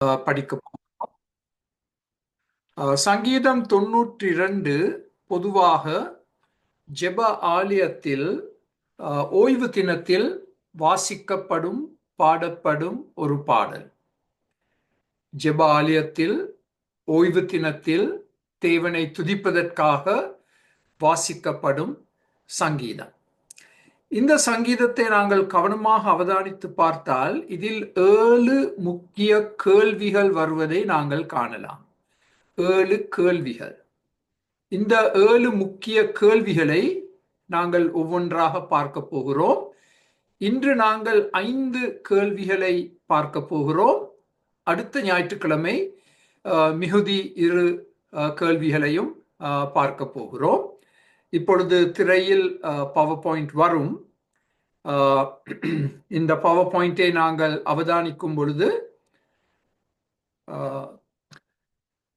படிக்க சங்கீதம் 92 பொதுவாக ஜெப ஆலயத்தில் ஓய்வு தினத்தில் வாசிக்கப்படும் பாடப்படும் ஒரு பாடல். ஜெப ஆலயத்தில் ஓய்வு தினத்தில் தேவனை துதிப்பதற்காக வாசிக்கப்படும் சங்கீதம். இந்த சங்கீதத்தை நாங்கள் கவனமாக அவதானித்து பார்த்தால் இதில் 7 முக்கிய கேள்விகள் வருவதை நாங்கள் காணலாம். 7 கேள்விகள். இந்த 7 முக்கிய கேள்விகளை நாங்கள் ஒவ்வொன்றாக பார்க்க போகிறோம். இன்று நாங்கள் 5 கேள்விகளை பார்க்க போகிறோம். அடுத்த ஞாயிற்றுக்கிழமை மிகுதி 2 கேள்விகளையும் பார்க்க போகிறோம். இப்பொழுது திரையில் பவர் பாயிண்ட் வரும். இந்த பவர் பாயிண்டை நாங்கள் அவதானிக்கும் பொழுது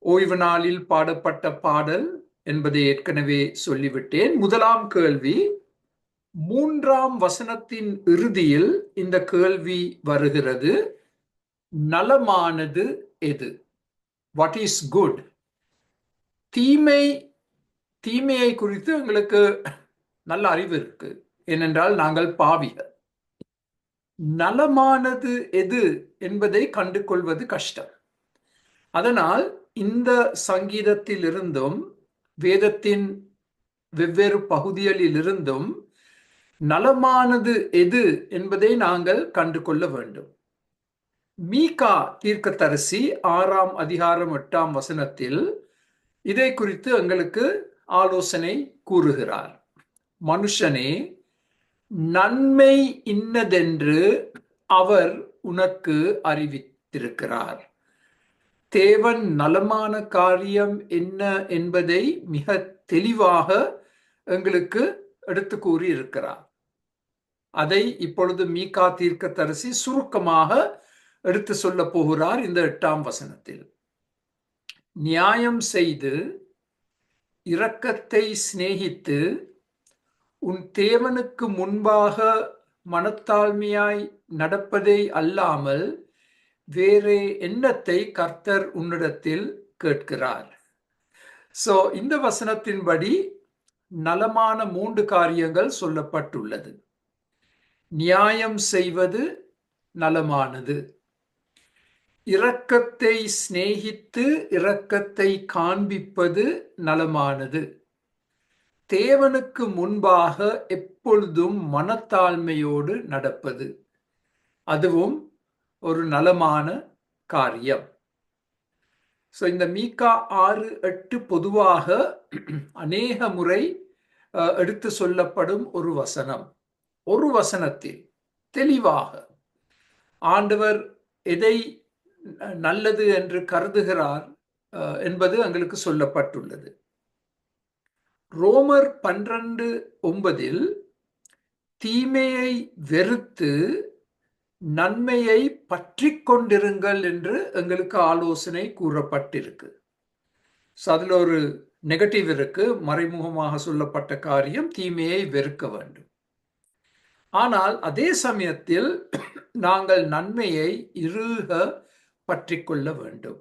ஓய்வு நாளில் பாடப்பட்ட பாடல் என்பதை ஏற்கனவே சொல்லிவிட்டேன். முதலாம் கேள்வி, 3ஆம் வசனத்தின் இறுதியில் இந்த கேள்வி வருகிறது. நலமானது எது? What is good? தீமையை குறித்து எங்களுக்கு நல்ல அறிவு இருக்கு, ஏனென்றால் நாங்கள் பாவிகள். நலமானது எது என்பதை கண்டு கொள்வது கஷ்டம். அதனால் இந்த சங்கீதத்தில் இருந்தும் வேதத்தின் வெவ்வேறு பகுதிகளில் இருந்தும் நலமானது எது என்பதை நாங்கள் கண்டு கொள்ள வேண்டும். மீகா தீர்க்கதரிசி 6ஆம் அதிகாரம் 8ஆம் வசனத்தில் இதை குறித்து எங்களுக்கு ஆலோசனை கூறுகிறார். மனுஷனே, நன்மை இன்னதென்று அவர் உனக்கு அறிவித்திருக்கிறார். தேவன் நலமான காரியம் என்ன என்பதை மிக தெளிவாக எங்களுக்கு எடுத்து கூறி இருக்கிறார். அதை இப்பொழுது மீகா தீர்க்கதரிசி சுருக்கமாக எடுத்து சொல்ல போகிறார் இந்த 8ஆம் வசனத்தில். நியாயம் செய்து இரக்கத்தை சிநேகித்து உன் தேவனுக்கு முன்பாக மனத்தாழ்மையாய் நடப்பதை அல்லாமல் வேறே எண்ணத்தை கர்த்தர் உன்னிடத்தில் கேட்கிறார். சோ இந்த வசனத்தின்படி நலமான 3 காரியங்கள் சொல்லப்பட்டுள்ளது. நியாயம் செய்வது நலமானது, இரக்கத்தை சிநேகித்து இரக்கத்தை காண்பிப்பது நலமானது, தேவனுக்கு முன்பாக எப்பொழுதும் மனத்தாழ்மையோடு நடப்பது, அதுவும் ஒரு நலமான காரியம். ஸோ இந்த மீகா 6:8 பொதுவாக அநேக முறை எடுத்து சொல்லப்படும் ஒரு வசனம். ஒரு வசனத்தில் தெளிவாக ஆண்டவர் எதை நல்லது என்று கருதுகிறார் என்பது எங்களுக்கு சொல்லப்பட்டுள்ளது. ரோமர் 12:9 தீமையை வெறுத்து நன்மையை பற்றி கொண்டிருங்கள் என்று எங்களுக்கு ஆலோசனை கூறப்பட்டிருக்கு. அதுல ஒரு நெகட்டிவ் இருக்கு. மறைமுகமாக சொல்லப்பட்ட காரியம் தீமையை வெறுக்க வேண்டும். ஆனால் அதே சமயத்தில் நாங்கள் நன்மையை இறுக பற்றி கொள்ள வேண்டும்.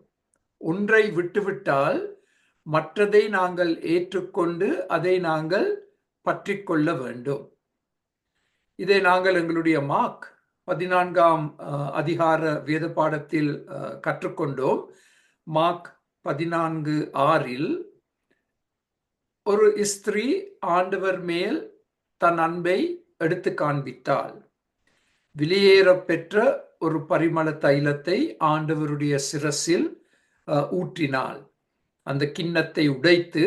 ஒன்றை விட்டுவிட்டால் மற்றதை நாங்கள் ஏற்றுக்கொண்டு அதை நாங்கள் பற்றி கொள்ள வேண்டும். இதை நாங்கள் எங்களுடைய மார்க் 14ஆம் அதிகார வேத பாடத்தில் கற்றுக்கொண்டோம். மார்க் 14:6 ஒரு ஸ்திரீ ஆண்டவர் மேல் தன் அன்பை எடுத்து காண்பித்தாள். வெளியேற பெற்ற ஒரு பரிமள தைலத்தை ஆண்டவருடைய சிரசில் ஊற்றினாள். அந்த கிண்ணத்தை உடைத்து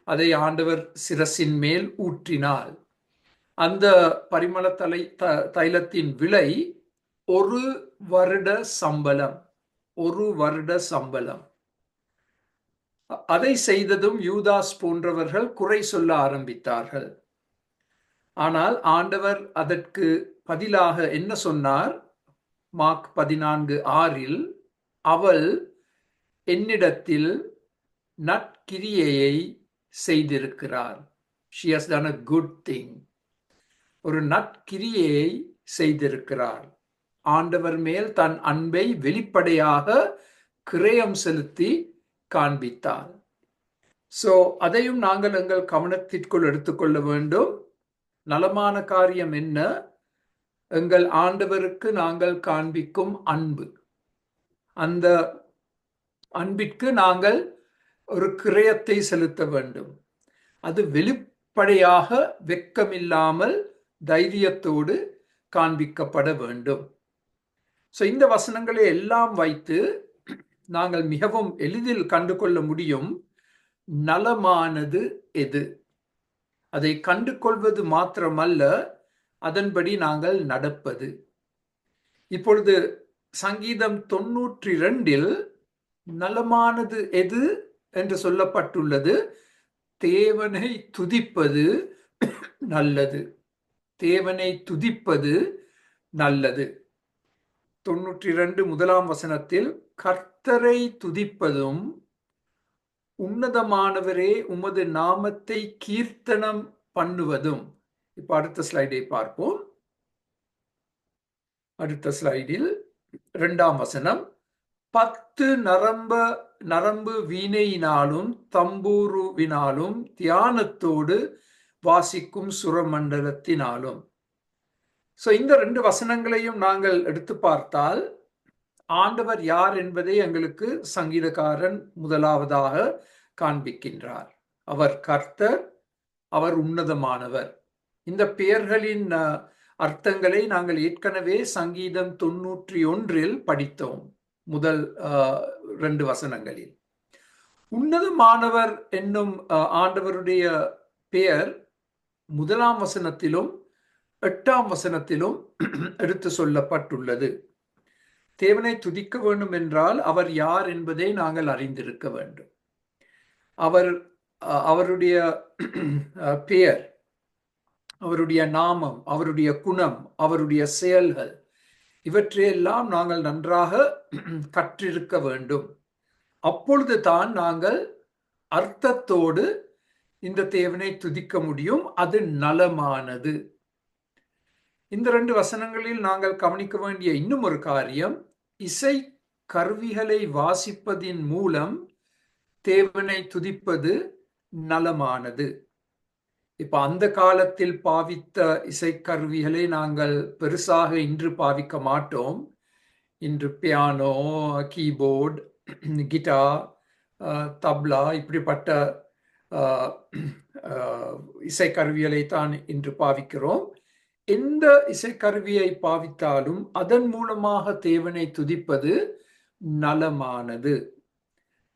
அதை ஆண்டவர் சிரசின் மேல் ஊற்றினாள். அந்த பரிமள தைலத்தின் விலை 1 வருட சம்பளம். 1 வருட சம்பளம். அதை செய்ததும் யூதாஸ் போன்றவர்கள் குறை சொல்ல ஆரம்பித்தார்கள். ஆனால் ஆண்டவர் அதற்கு பதிலாக என்ன சொன்னார்? மார்க் 14:6 அவள் என்னிடத்தில் நற்கிரியையை செய்திருக்கிறார். She has done a good thing. ஒரு நற்கிரியையை செய்திருக்கிறார். ஆண்டவர் மேல் தன் அன்பை வெளிப்படையாக கிரயம் செலுத்தி காண்பித்தார். சோ அதையும் நாங்கள் எங்கள் கவனத்திற்குள் எடுத்துக்கொள்ள வேண்டும். நலமான காரியம் என்ன? எங்கள் ஆண்டவருக்கு நாங்கள் காண்பிக்கும் அன்பு. அந்த அன்பிற்கு நாங்கள் ஒரு கிரயத்தை செலுத்த வேண்டும். அது வெளிப்படையாக வெட்கமில்லாமல் தைரியத்தோடு காண்பிக்கப்பட வேண்டும். சோ இந்த வசனங்களை எல்லாம் வைத்து நாங்கள் மிகவும் எளிதில் கண்டுகொள்ள முடியும் நலமானது எது. அதை கண்டு கொள்வது மாத்திரமல்ல, அதன்படி நாங்கள் நடப்பது. இப்பொழுது சங்கீதம் 92 நலமானது எது என்று சொல்லப்பட்டுள்ளது. தேவனை துதிப்பது நல்லது. தேவனை துதிப்பது நல்லது. 92 முதலாம் வசனத்தில் கர்த்தரை துதிப்பதும் உன்னதமானவரே உமது நாமத்தை கீர்த்தனம் பண்ணுவதும். இப்ப அடுத்த ஸ்லைடை பார்ப்போம். அடுத்த ஸ்லைடில் 2ஆம் வசனம், 10 நரம்பு வீணையினாலும் தம்பூருவினாலும் தியானத்தோடு வாசிக்கும் சுரமண்டலத்தினாலும். சோ இந்த 2 வசனங்களையும் நாங்கள் எடுத்து பார்த்தால் ஆண்டவர் யார் என்பதை எங்களுக்கு சங்கீதக்காரன் முதலாவதாக காண்பிக்கின்றார். அவர் கர்த்தர், அவர் உன்னதமானவர். இந்த பெயர்களின் அர்த்தங்களை நாங்கள் ஏற்கனவே சங்கீதம் 91 படித்தோம். முதல் 2 வசனங்களில் உன்னதமானவர் என்னும் ஆண்டவருடைய பெயர் 1ஆம் வசனத்திலும் 8ஆம் வசனத்திலும் எடுத்து சொல்லப்பட்டுள்ளது. தேவனை துதிக்க வேண்டும் என்றால் அவர் யார் என்பதை நாங்கள் அறிந்திருக்க வேண்டும். அவருடைய பெயர், அவருடைய நாமம், அவருடைய குணம், அவருடைய செயல்கள், இவற்றையெல்லாம் நாங்கள் நன்றாக கற்றிருக்க வேண்டும். அப்பொழுது தான் நாங்கள் அர்த்தத்தோடு இந்த தேவனை துதிக்க முடியும். அது நலமானது. இந்த 2 வசனங்களில் நாங்கள் கவனிக்க வேண்டிய இன்னும் ஒரு காரியம், இசை கருவிகளை வாசிப்பதின் மூலம் தேவனை துதிப்பது நலமானது. இப்ப அந்த காலத்தில் பாவித்த இசைக்கருவிகளை நாங்கள் பெருசாக இன்று பாவிக்க மாட்டோம். இன்று பியானோ, கீபோர்டு, கிட்டார், தப்லா இப்படிப்பட்ட இசைக்கருவிகளை தான் இன்று பாவிக்கிறோம். எந்த இசைக்கருவியை பாவித்தாலும் அதன் மூலமாக தேவனை துதிப்பது நலமானது.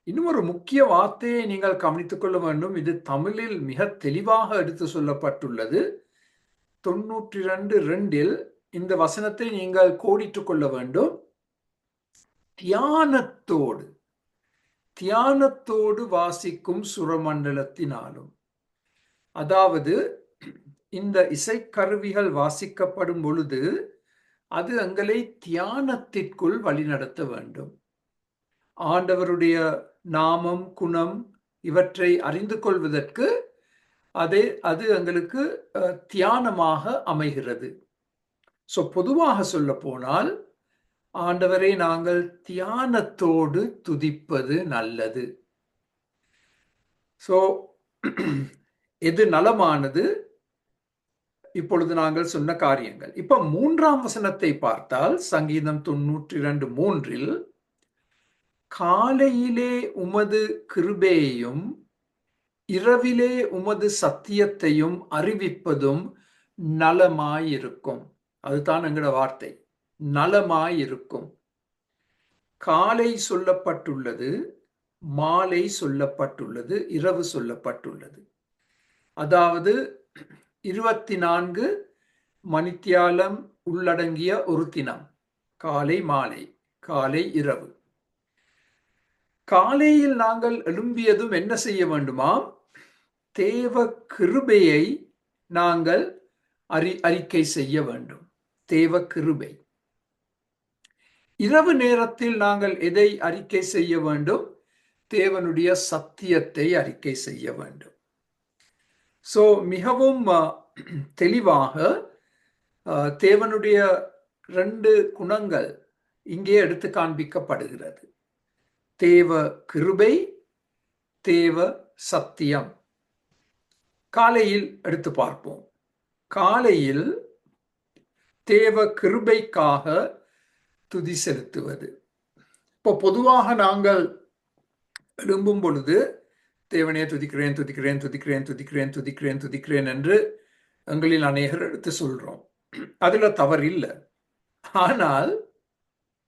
இன்னும் ஒரு முக்கிய வார்த்தையை நீங்கள் கவனித்துக் கொள்ள வேண்டும். இது தமிழில் மிக தெளிவாக எடுத்து சொல்லப்பட்டுள்ளது. 92:2 இந்த வசனத்தை நீங்கள் கோடிட்டுக் கொள்ள வேண்டும். தியானத்தோடு வாசிக்கும் சுரமண்டலத்தினாலும். அதாவது இந்த இசைக்கருவிகள் வாசிக்கப்படும் பொழுது அது எங்களை தியானத்திற்குள் வழிநடத்த வேண்டும். ஆண்டவருடைய நாமம், குணம் இவற்றை அறிந்து கொள்வதற்கு அது எங்களுக்கு தியானமாக அமைகிறது. சோ பொதுவாக சொல்ல போனால் ஆண்டவரை நாங்கள் தியானத்தோடு துதிப்பது நல்லது. சோ எது நலமானது? இப்பொழுது நாங்கள் சொன்ன காரியங்கள். இப்ப 3ஆம் வசனத்தை பார்த்தால் சங்கீதம் 92:3 காலையிலே உமது கிருபையையும் இரவிலே உமது சத்தியத்தையும் அறிவிப்பதும் நலமாயிருக்கும். அதுதான் எங்களோட வார்த்தை, நலமாயிருக்கும். காலை சொல்லப்பட்டுள்ளது, மாலை சொல்லப்பட்டுள்ளது, இரவு சொல்லப்பட்டுள்ளது. அதாவது 24 மணித்தியாலம் உள்ளடங்கிய ஒரு தினம். காலை மாலை, காலை இரவு. காலையில் நாங்கள் எழும்பியதும் என்ன செய்ய வேண்டுமாம்? தேவ கிருபையை நாங்கள் அறிக்கை செய்ய வேண்டும். தேவ கிருபை. இரவு நேரத்தில் நாங்கள் எதை அறிக்கை செய்ய வேண்டும்? தேவனுடைய சத்தியத்தை அறிக்கை செய்ய வேண்டும். சோ மிகவும் தெளிவாக தேவனுடைய 2 குணங்கள் இங்கே எடுத்து காண்பிக்கப்படுகிறது. தேவ கிருபை, தேவ சத்தியம். காலையில் எடுத்து பார்ப்போம். காலையில் தேவ கிருபைக்காக துதி செலுத்துவது. இப்போ பொதுவாக நாங்கள் எழும்பும் பொழுது தேவனே துதிக்கிறேன் துதிக்கிறேன் துதிக்கிறேன் துதிக்கிறேன் துதிக்கிறேன் துதிக்கிறேன் என்று எங்களில் அநேகர் எடுத்து சொல்றோம். அதுல தவறில்லை. ஆனால்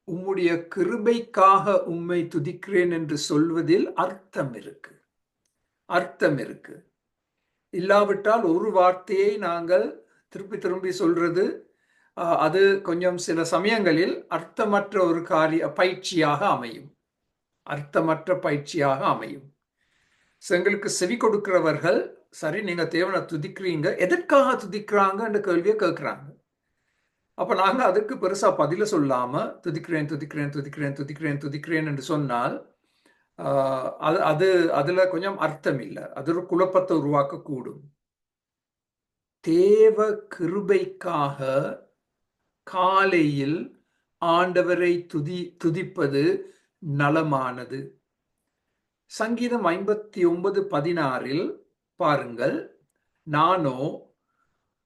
உம்முடைய கிருபைக்காக உம்மை துதிக்கிறேன் என்று சொல்வதில் அர்த்தம் இருக்கு. அர்த்தம் இருக்கு. இல்லாவிட்டால் ஒரு வார்த்தையை நாங்கள் திருப்பி திரும்பி சொல்றது அது கொஞ்சம் சில சமயங்களில் அர்த்தமற்ற ஒரு பயிற்சியாக அமையும். அர்த்தமற்ற பயிற்சியாக அமையும். எங்களுக்கு செவி கொடுக்கிறவர்கள் சரி நீங்க தேவனை துதிக்கிறீங்க, எதற்காக துதிக்கிறாங்க என்ற கேள்வியை கேட்கிறாங்க. அப்ப நாங்க அதுக்கு பெருசா பதில சொல்லாம துதிக்கிறேன் துதிக்கிறேன் துதிக்கிறேன் துதிக்கிறேன் துதிக்கிறேன் என்று சொன்னால் அது அதுல கொஞ்சம் அர்த்தம் இல்லை. அது ஒரு குழப்பத்தை உருவாக்க கூடும். தேவ கிருபைக்காக காலையில் ஆண்டவரை துதிப்பது நலமானது. சங்கீதம் 59:16 பாருங்கள், நானோ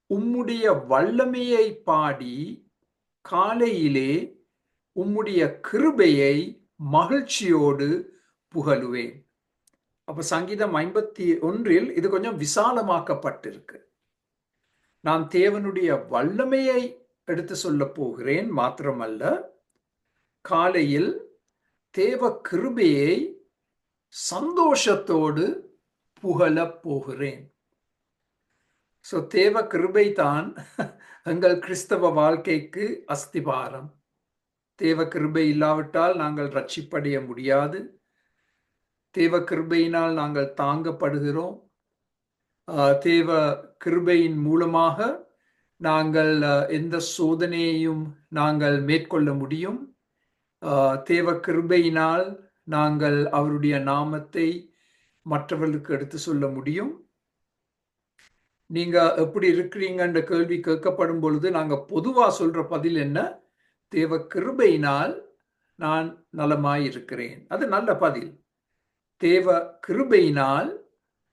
உம்முடைய வல்லமையை பாடி காலையிலே உம்முடைய கிருபையை மகிழ்ச்சியோடு புகழுவேன். அப்ப சங்கீதம் 51 இது கொஞ்சம் விசாலமாக்கப்பட்டிருக்கு. நான் தேவனுடைய வல்லமையை எடுத்து சொல்ல போகிறேன் மாத்திரமல்ல, காலையில் தேவ கிருபையை சந்தோஷத்தோடு புகழப் போகிறேன். தேவ கிருபை தான் எங்கள் கிறிஸ்தவ வாழ்க்கைக்கு அஸ்திபாரம். தேவ கிருபை இல்லாவிட்டால் நாங்கள் ரட்சிப்படைய முடியாது. தேவ கிருபையினால் நாங்கள் தாங்கப்படுகிறோம். தேவ கிருபையின் மூலமாக நாங்கள் எந்த சோதனையையும் நாங்கள் மேற்கொள்ள முடியும். தேவ கிருபையினால் நாங்கள் அவருடைய நாமத்தை மற்றவர்களுக்கு எடுத்து சொல்ல முடியும். நீங்க எப்படி இருக்கிறீங்கன்ற கேள்வி கேட்கப்படும் பொழுது நாங்க பொதுவா சொல்ற பதில் என்ன? தேவ கிருபையினால் நான் நலமாய் இருக்கிறேன். அது நல்ல பதில். தேவ கிருபையினால்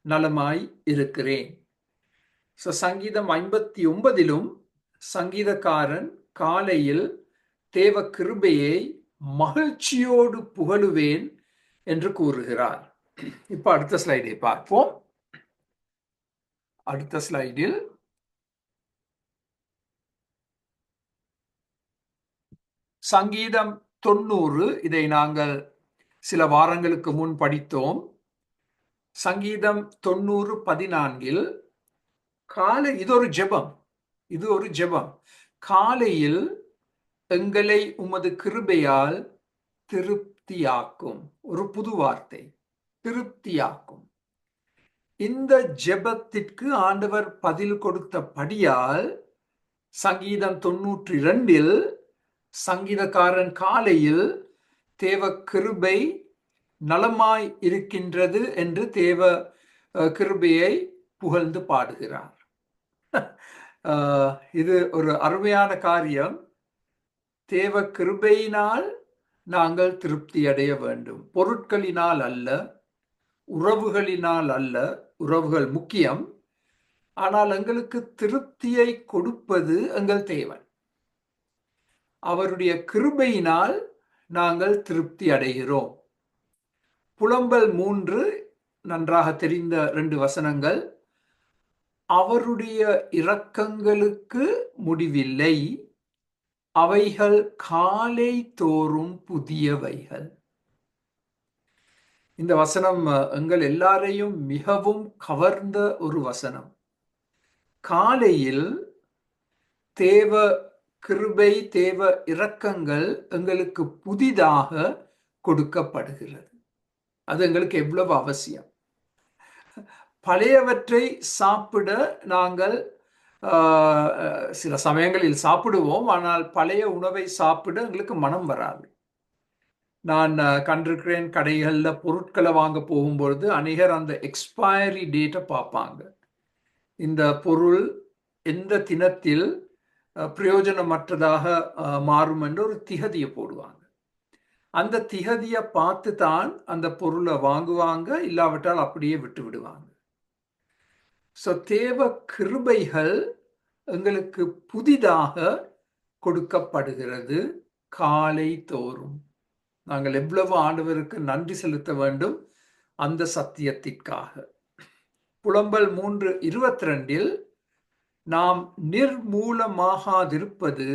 நலமாய் இருக்கிறேன். சங்கீதம் 59 சங்கீதக்காரன் காலையில் தேவ கிருபையை மகிழ்ச்சியோடு புகழுவேன் என்று கூறுகிறார். இப்ப அடுத்த ஸ்லைடை பார்ப்போம். அடுத்த ஸ்லைடில் சங்கீதம் 90 இதை நாங்கள் சில வாரங்களுக்கு முன் படித்தோம். சங்கீதம் 90:14 காலை இது ஒரு ஜெபம். காலையில் எங்களை உமது கிருபையால் திருப்தியாக்கும். ஒரு புது வார்த்தை, திருப்தியாக்கும். இந்த ஜெபத்திற்கு ஆண்டவர் பதில் கொடுத்தபடியால் சங்கீதம் 92 சங்கீதக்காரன் காலையில் தேவ கிருபை நலமாய் இருக்கின்றது என்று தேவ கிருபையை புகழ்ந்து பாடுகிறார். இது ஒரு அருமையான காரியம். தேவ கிருபையினால் நாங்கள் திருப்தி அடைய வேண்டும். பொருட்களினால் அல்ல, உறவுகளினால் அல்ல. உறவுகள் முக்கியம். ஆனால் எங்களுக்கு திருப்தியை கொடுப்பது எங்கள் தேவன். அவருடைய கிருபையினால் நாங்கள் திருப்தி அடைகிறோம். புலம்பல் 3 நன்றாக தெரிந்த 2 வசனங்கள். அவருடைய இரக்கங்களுக்கு முடிவில்லை, அவைகள் காலை தோறும் புதியவைகள். இந்த வசனம் எங்கள் எல்லாரையும் மிகவும் கவர்ந்த ஒரு வசனம். காலையில் தேவ கிருபை, தேவ இரக்கங்கள் எங்களுக்கு புதிதாக கொடுக்கப்படுகிறது. அது எங்களுக்கு எவ்வளவு அவசியம். பழையவற்றை சாப்பிட நாங்கள் சில சமயங்களில் சாப்பிடுவோம். ஆனால் பழைய உணவை சாப்பிட எங்களுக்கு மனம் வராது. நான் கண்டிருக்கிறேன், கடைகளில் பொருட்களை வாங்க போகும்பொழுது அநேகர் அந்த எக்ஸ்பைரி டேட்டை பார்ப்பாங்க. இந்த பொருள் எந்த தினத்தில் பிரயோஜனமற்றதாக மாறும் என்று ஒரு திகதியை போடுவாங்க. அந்த திகதியை பார்த்து தான் அந்த பொருளை வாங்குவாங்க, இல்லாவிட்டால் அப்படியே விட்டு விடுவாங்க. ஸோ தேவ கிருபைகள் எங்களுக்கு புதிதாக கொடுக்கப்படுகிறது காலை தோறும். நாங்கள் எவ்வளவு ஆண்டவருக்கு நன்றி செலுத்த வேண்டும் அந்த சத்தியத்திற்காக. புலம்பல் 3:22 நாம் நிர்மூலமாகாதிருப்பது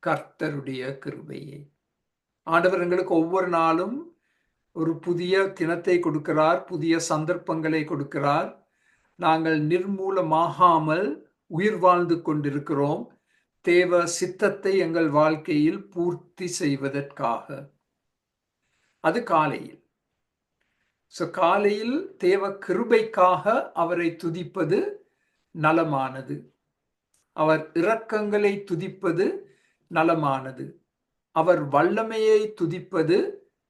கர்த்தருடைய கிருபையே. ஆண்டவர் எங்களுக்கு ஒவ்வொரு நாளும் ஒரு புதிய தினத்தை கொடுக்கிறார், புதிய சந்தர்ப்பங்களை கொடுக்கிறார். நாங்கள் நிர்மூலமாகாமல் உயிர் வாழ்ந்து கொண்டிருக்கிறோம், தேவ சித்தத்தை எங்கள் வாழ்க்கையில் பூர்த்தி செய்வதற்காக. அது காலையில். காலையில் தேவ கிருபைக்காக அவரை துதிப்பது நலமானது. அவர் இரக்கங்களை துதிப்பது நலமானது. அவர் வல்லமையை துதிப்பது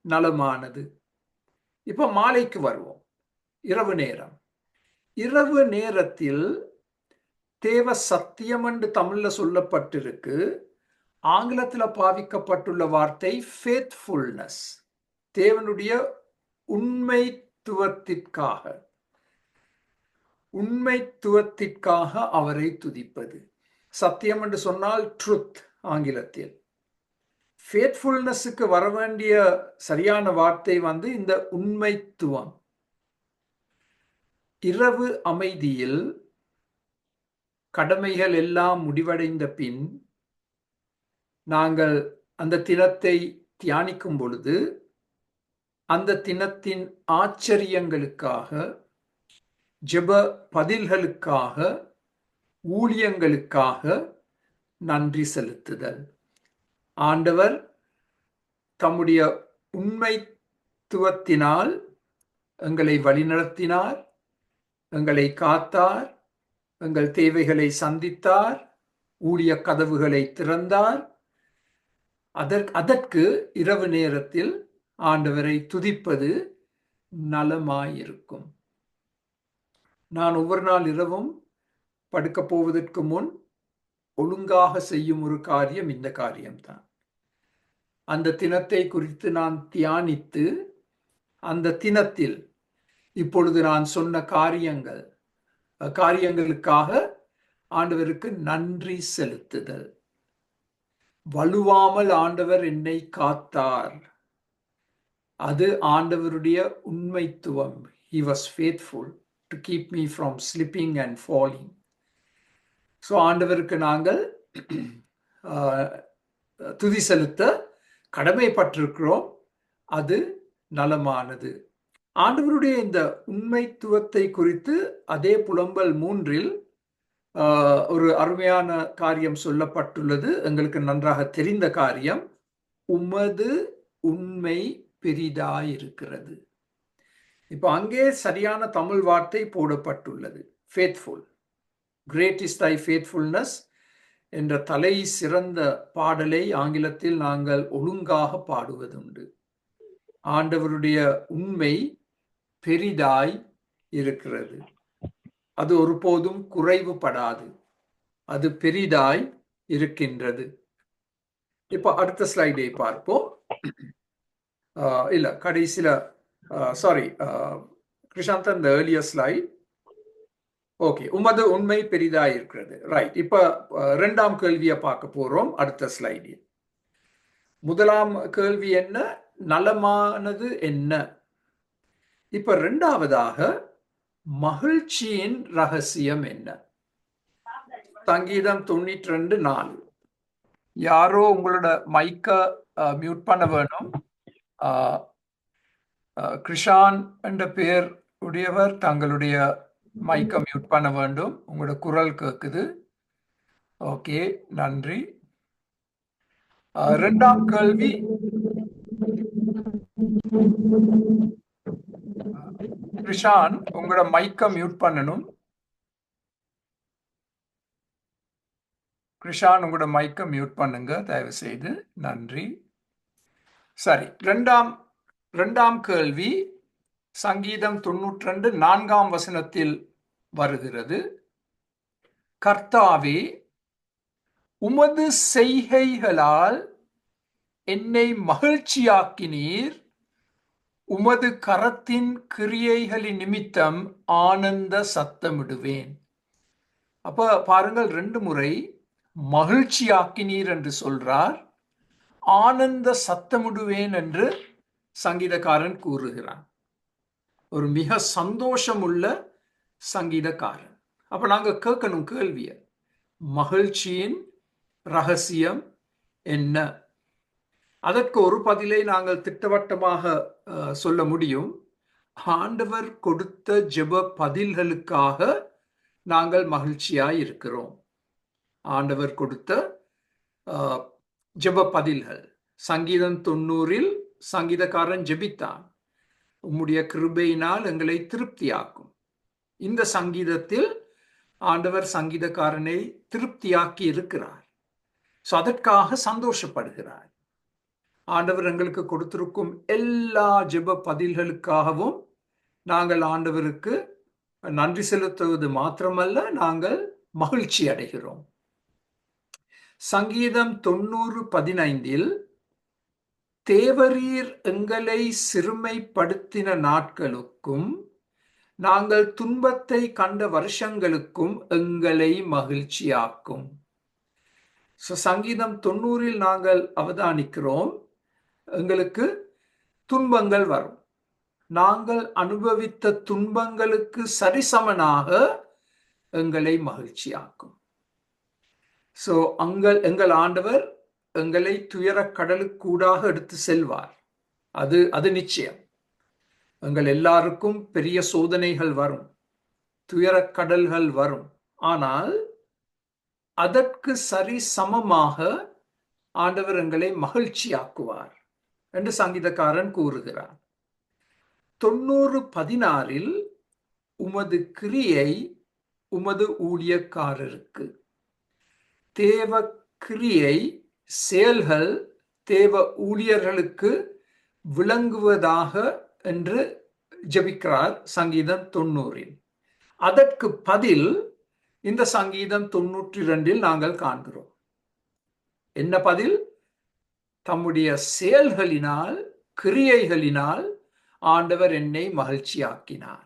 நலமானது. இப்ப மாலைக்கு வருவோம். இரவு நேரம். இரவு நேரத்தில் தேவ சத்தியம் என்று தமிழ்ல சொல்லப்பட்டிருக்கு. ஆங்கிலத்தில் பாவிக்கப்பட்டுள்ள வார்த்தை ஃபேத்ஃபுல்னஸ். தேவனுடைய உண்மைத்துவத்திற்காக அவரை துதிப்பது. சத்தியம் என்று சொன்னால் ட்ருத் ஆங்கிலத்தில். ஃபேத்ஃபுல்னஸுக்கு வர வேண்டிய சரியான வார்த்தை இந்த உண்மைத்துவம். இரவு அமைதியில் கடமைகள் எல்லாம் முடிவடைந்த பின் நாங்கள் அந்த தினத்தை தியானிக்கும் பொழுது அந்த தினத்தின் ஆச்சரியங்களுக்காக, ஜெப பதில்களுக்காக, ஊழியங்களுக்காக நன்றி செலுத்துதல். ஆண்டவர் தம்முடைய உண்மைத்துவத்தினால் எங்களை வழிநடத்தினார், எங்களை காத்தார், எங்கள் தேவைகளை சந்தித்தார், ஊழிய கதவுகளை திறந்தார். அதற்கு இரவு நேரத்தில் ஆண்டவரை துதிப்பது நலமாயிருக்கும். நான் ஒவ்வொரு நாள் இரவும் படுக்க போவதற்கு முன் ஒழுங்காக செய்யும் ஒரு காரியம் இந்த காரியம்தான். அந்த தினத்தை குறித்து நான் தியானித்து அந்த தினத்தில் இப்பொழுது நான் சொன்ன காரியங்களுக்காக ஆண்டவருக்கு நன்றி செலுத்துதல். வலுவாமல் ஆண்டவர் என்னை காத்தார். அது ஆண்டவருடைய உண்மைத்துவம். He was faithful to keep me from slipping and falling. So ஆண்டவருக்கு நாங்கள் துதி செலுத்த கடமைப்பட்டிருக்கிறோம். அது நலமானது. ஆண்டவருடைய இந்த உண்மைத்துவத்தை குறித்து அதே புலம்பல் 3 ஒரு அருமையான காரியம் சொல்லப்பட்டுள்ளது. எங்களுக்கு நன்றாக தெரிந்த காரியம். உமது உண்மை பெரிதாயிருக்கிறது. இப்போ அங்கே சரியான தமிழ் வார்த்தை போடப்பட்டுள்ளது, faithful. Great is thy faithfulness என்ற தலை சிறந்த பாடலை ஆங்கிலத்தில் நாங்கள் ஒழுங்காக பாடுவதுண்டு. ஆண்டவருடைய உண்மை பெரிதாய் இருக்கிறது. அது ஒருபோதும் குறைவுபடாது. அது பெரிதாய் இருக்கின்றது. இப்போ அடுத்த ஸ்லைடை பார்ப்போம். இல்ல கடைசியில sorry Krishanthan, the earlier slide. Okay, உமது உண்மை பெரிதாய் இருக்கிறது. ரைட். இப்ப இரண்டாம் கேள்வியை பார்க்க போறோம் அடுத்த ஸ்லைடில். முதலாம் கேள்வி என்ன? நலமானது என்ன? இப்ப இரண்டாவதாக மகிழ்ச்சியின் ரகசியம் என்ன? சங்கீதம் 92:4. யாரோ உங்களோட மைக்க மியூட் பண்ண வேணும். கிருஷான் என்ற பெயர் உடையவர் தங்களுடைய மைக்க மியூட் பண்ண வேண்டும். உங்களோட குரல் கேட்குது. ஓகே, நன்றி. இரண்டாம் கேள்வி, கிருஷான் உங்களோட மைக்க மியூட் பண்ணணும். கிருஷான் உங்களோட மைக்க மியூட் பண்ணுங்க தயவு செய்து. நன்றி. சரி, இரண்டாம் கேள்வி சங்கீதம் 92:4 வருகிறது. கர்த்தாவே, உமது செய்கைகளால் என்னை மகிழ்ச்சியாக்கினீர், உமது கரத்தின் கிரியைகளின் நிமித்தம் ஆனந்த சத்தமிடுவேன். அப்ப பாருங்கள், 2 முறை மகிழ்ச்சியாக்கினீர் என்று சொல்றார், ஆனந்த சத்தமிடுவேன் என்று சங்கீதக்காரன் கூறுகிறான். ஒரு மிக சந்தோஷமுள்ள சங்கீதக்காரன். அப்ப நாங்க கேட்கணும் கேள்விய, மகிழ்ச்சியின் ரகசியம் என்ன? அதற்கு ஒரு பதிலை நாங்கள் திட்டவட்டமாக சொல்ல முடியும். ஆண்டவர் கொடுத்த ஜெப பதில்களுக்காக நாங்கள் மகிழ்ச்சியாய் இருக்கிறோம். ஆண்டவர் கொடுத்த ஜெப பதில்கள். சங்கீதம் 90 சங்கீதக்காரன் ஜெபித்தான், உம்முடைய கிருபையினால் எங்களை திருப்தியாக்கும். இந்த சங்கீதத்தில் ஆண்டவர் சங்கீதக்காரனை திருப்தியாக்கி இருக்கிறார். அதற்காக சந்தோஷப்படுகிறார். ஆண்டவர் எங்களுக்கு கொடுத்திருக்கும் எல்லா ஜெப பதில்களுக்காகவும் நாங்கள் ஆண்டவருக்கு நன்றி செலுத்துவது மாத்திரமல்ல, நாங்கள் மகிழ்ச்சி அடைகிறோம். சங்கீதம் 90:15 தேவரீர் எங்களை சிறுமைப்படுத்தின நாட்களுக்கும் நாங்கள் துன்பத்தை கண்ட வருஷங்களுக்கும் எங்களை மகிழ்ச்சியாக்கும். சங்கீதம் 90 நாங்கள் அவதானிக்கிறோம், எங்களுக்கு துன்பங்கள் வரும். நாங்கள் அனுபவித்த துன்பங்களுக்கு சரிசமனாக எங்களை மகிழ்ச்சியாக்கும். எங்கள் ஆண்டவர் எங்களை துயர கடலுக்கூடாக எடுத்து செல்வார். அது நிச்சயம். எங்கள் எல்லாருக்கும் பெரிய சோதனைகள் வரும், துயர கடல்கள் வரும். ஆனால் அதற்கு சரி சமமாக ஆண்டவர் எங்களை மகிழ்ச்சியாக்குவார் என்று சங்கீதக்காரன் கூறுகிறார். 90:16 உமது கிரியை உமது ஊழியக்காரருக்கு. தேவ கிரியை செயல்கள் தேவ ஊழியர்களுக்கு விளங்குவதாக என்று ஜெபிக்கிறார் சங்கீதம் 90. அதற்கு பதில் இந்த சங்கீதம் 92 நாங்கள் காண்கிறோம். என்ன பதில்? தம்முடைய செயல்களினால் கிரியைகளினால் ஆண்டவர் என்னை மகிழ்ச்சியாக்கினார்.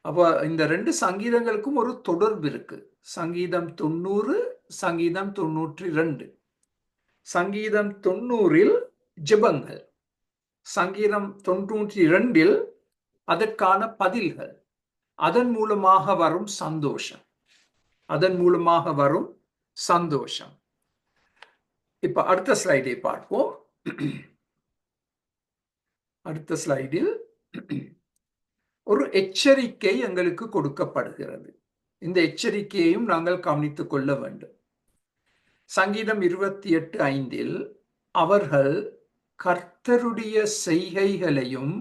அப்ப இந்த 2 சங்கீதங்களுக்கும் ஒரு தொடர்பு இருக்கு. சங்கீதம் 90, சங்கீதம் 92. சங்கீதம் 90 ஜெபங்கள், சங்கீதம் 92 அதற்கான பதில்கள், அதன் மூலமாக வரும் சந்தோஷம், அதன் மூலமாக வரும் சந்தோஷம். இப்ப அடுத்த ஸ்லைடை பார்ப்போம். அடுத்த ஸ்லைடில் ஒரு எச்சரிக்கை எங்களுக்கு கொடுக்கப்படுகிறது. இந்த எச்சரிக்கையையும் நாங்கள் கவனித்துக் கொள்ள வேண்டும். சங்கீதம் 28:5 அவர்கள் கர்த்தருடைய செய்கைகளையும்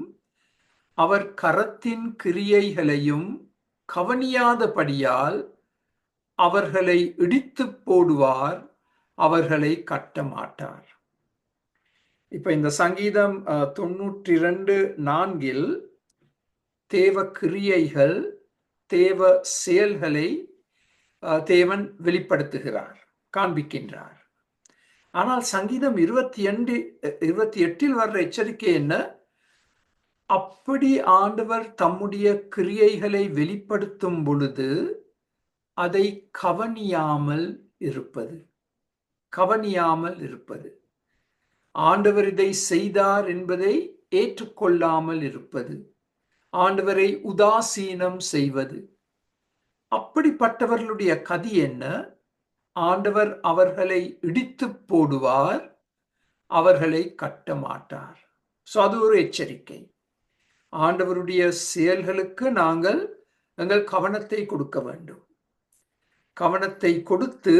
அவர் கரத்தின் கிரியைகளையும் கவனியாதபடியால் அவர்களை இடித்து போடுவார், அவர்களை கட்ட மாட்டார். இப்ப இந்த சங்கீதம் 92:4 தேவ கிரியைகள் தேவ செயல்களை தேவன் வெளிப்படுத்துகிறார், காண்பிக்கின்றார். ஆனால் சங்கீதம் 28 வர்ற எச்சரிக்கை என்ன? அப்படி ஆண்டவர் தம்முடைய கிரியைகளை வெளிப்படுத்தும் பொழுது அதை கவனியாமல் இருப்பது, கவனியாமல் இருப்பது, ஆண்டவர் இதை செய்தார் என்பதை ஏற்றுக்கொள்ளாமல் இருப்பது, ஆண்டவரை உதாசீனம் செய்வது. அப்படிப்பட்டவர்களுடைய கதி என்ன? ஆண்டவர் அவர்களை இடித்து போடுவார், அவர்களை கட்ட மாட்டார். அது ஒரு எச்சரிக்கை. ஆண்டவருடைய செயல்களுக்கு நாங்கள் எங்கள் கவனத்தை கொடுக்க வேண்டும். கவனத்தை கொடுத்து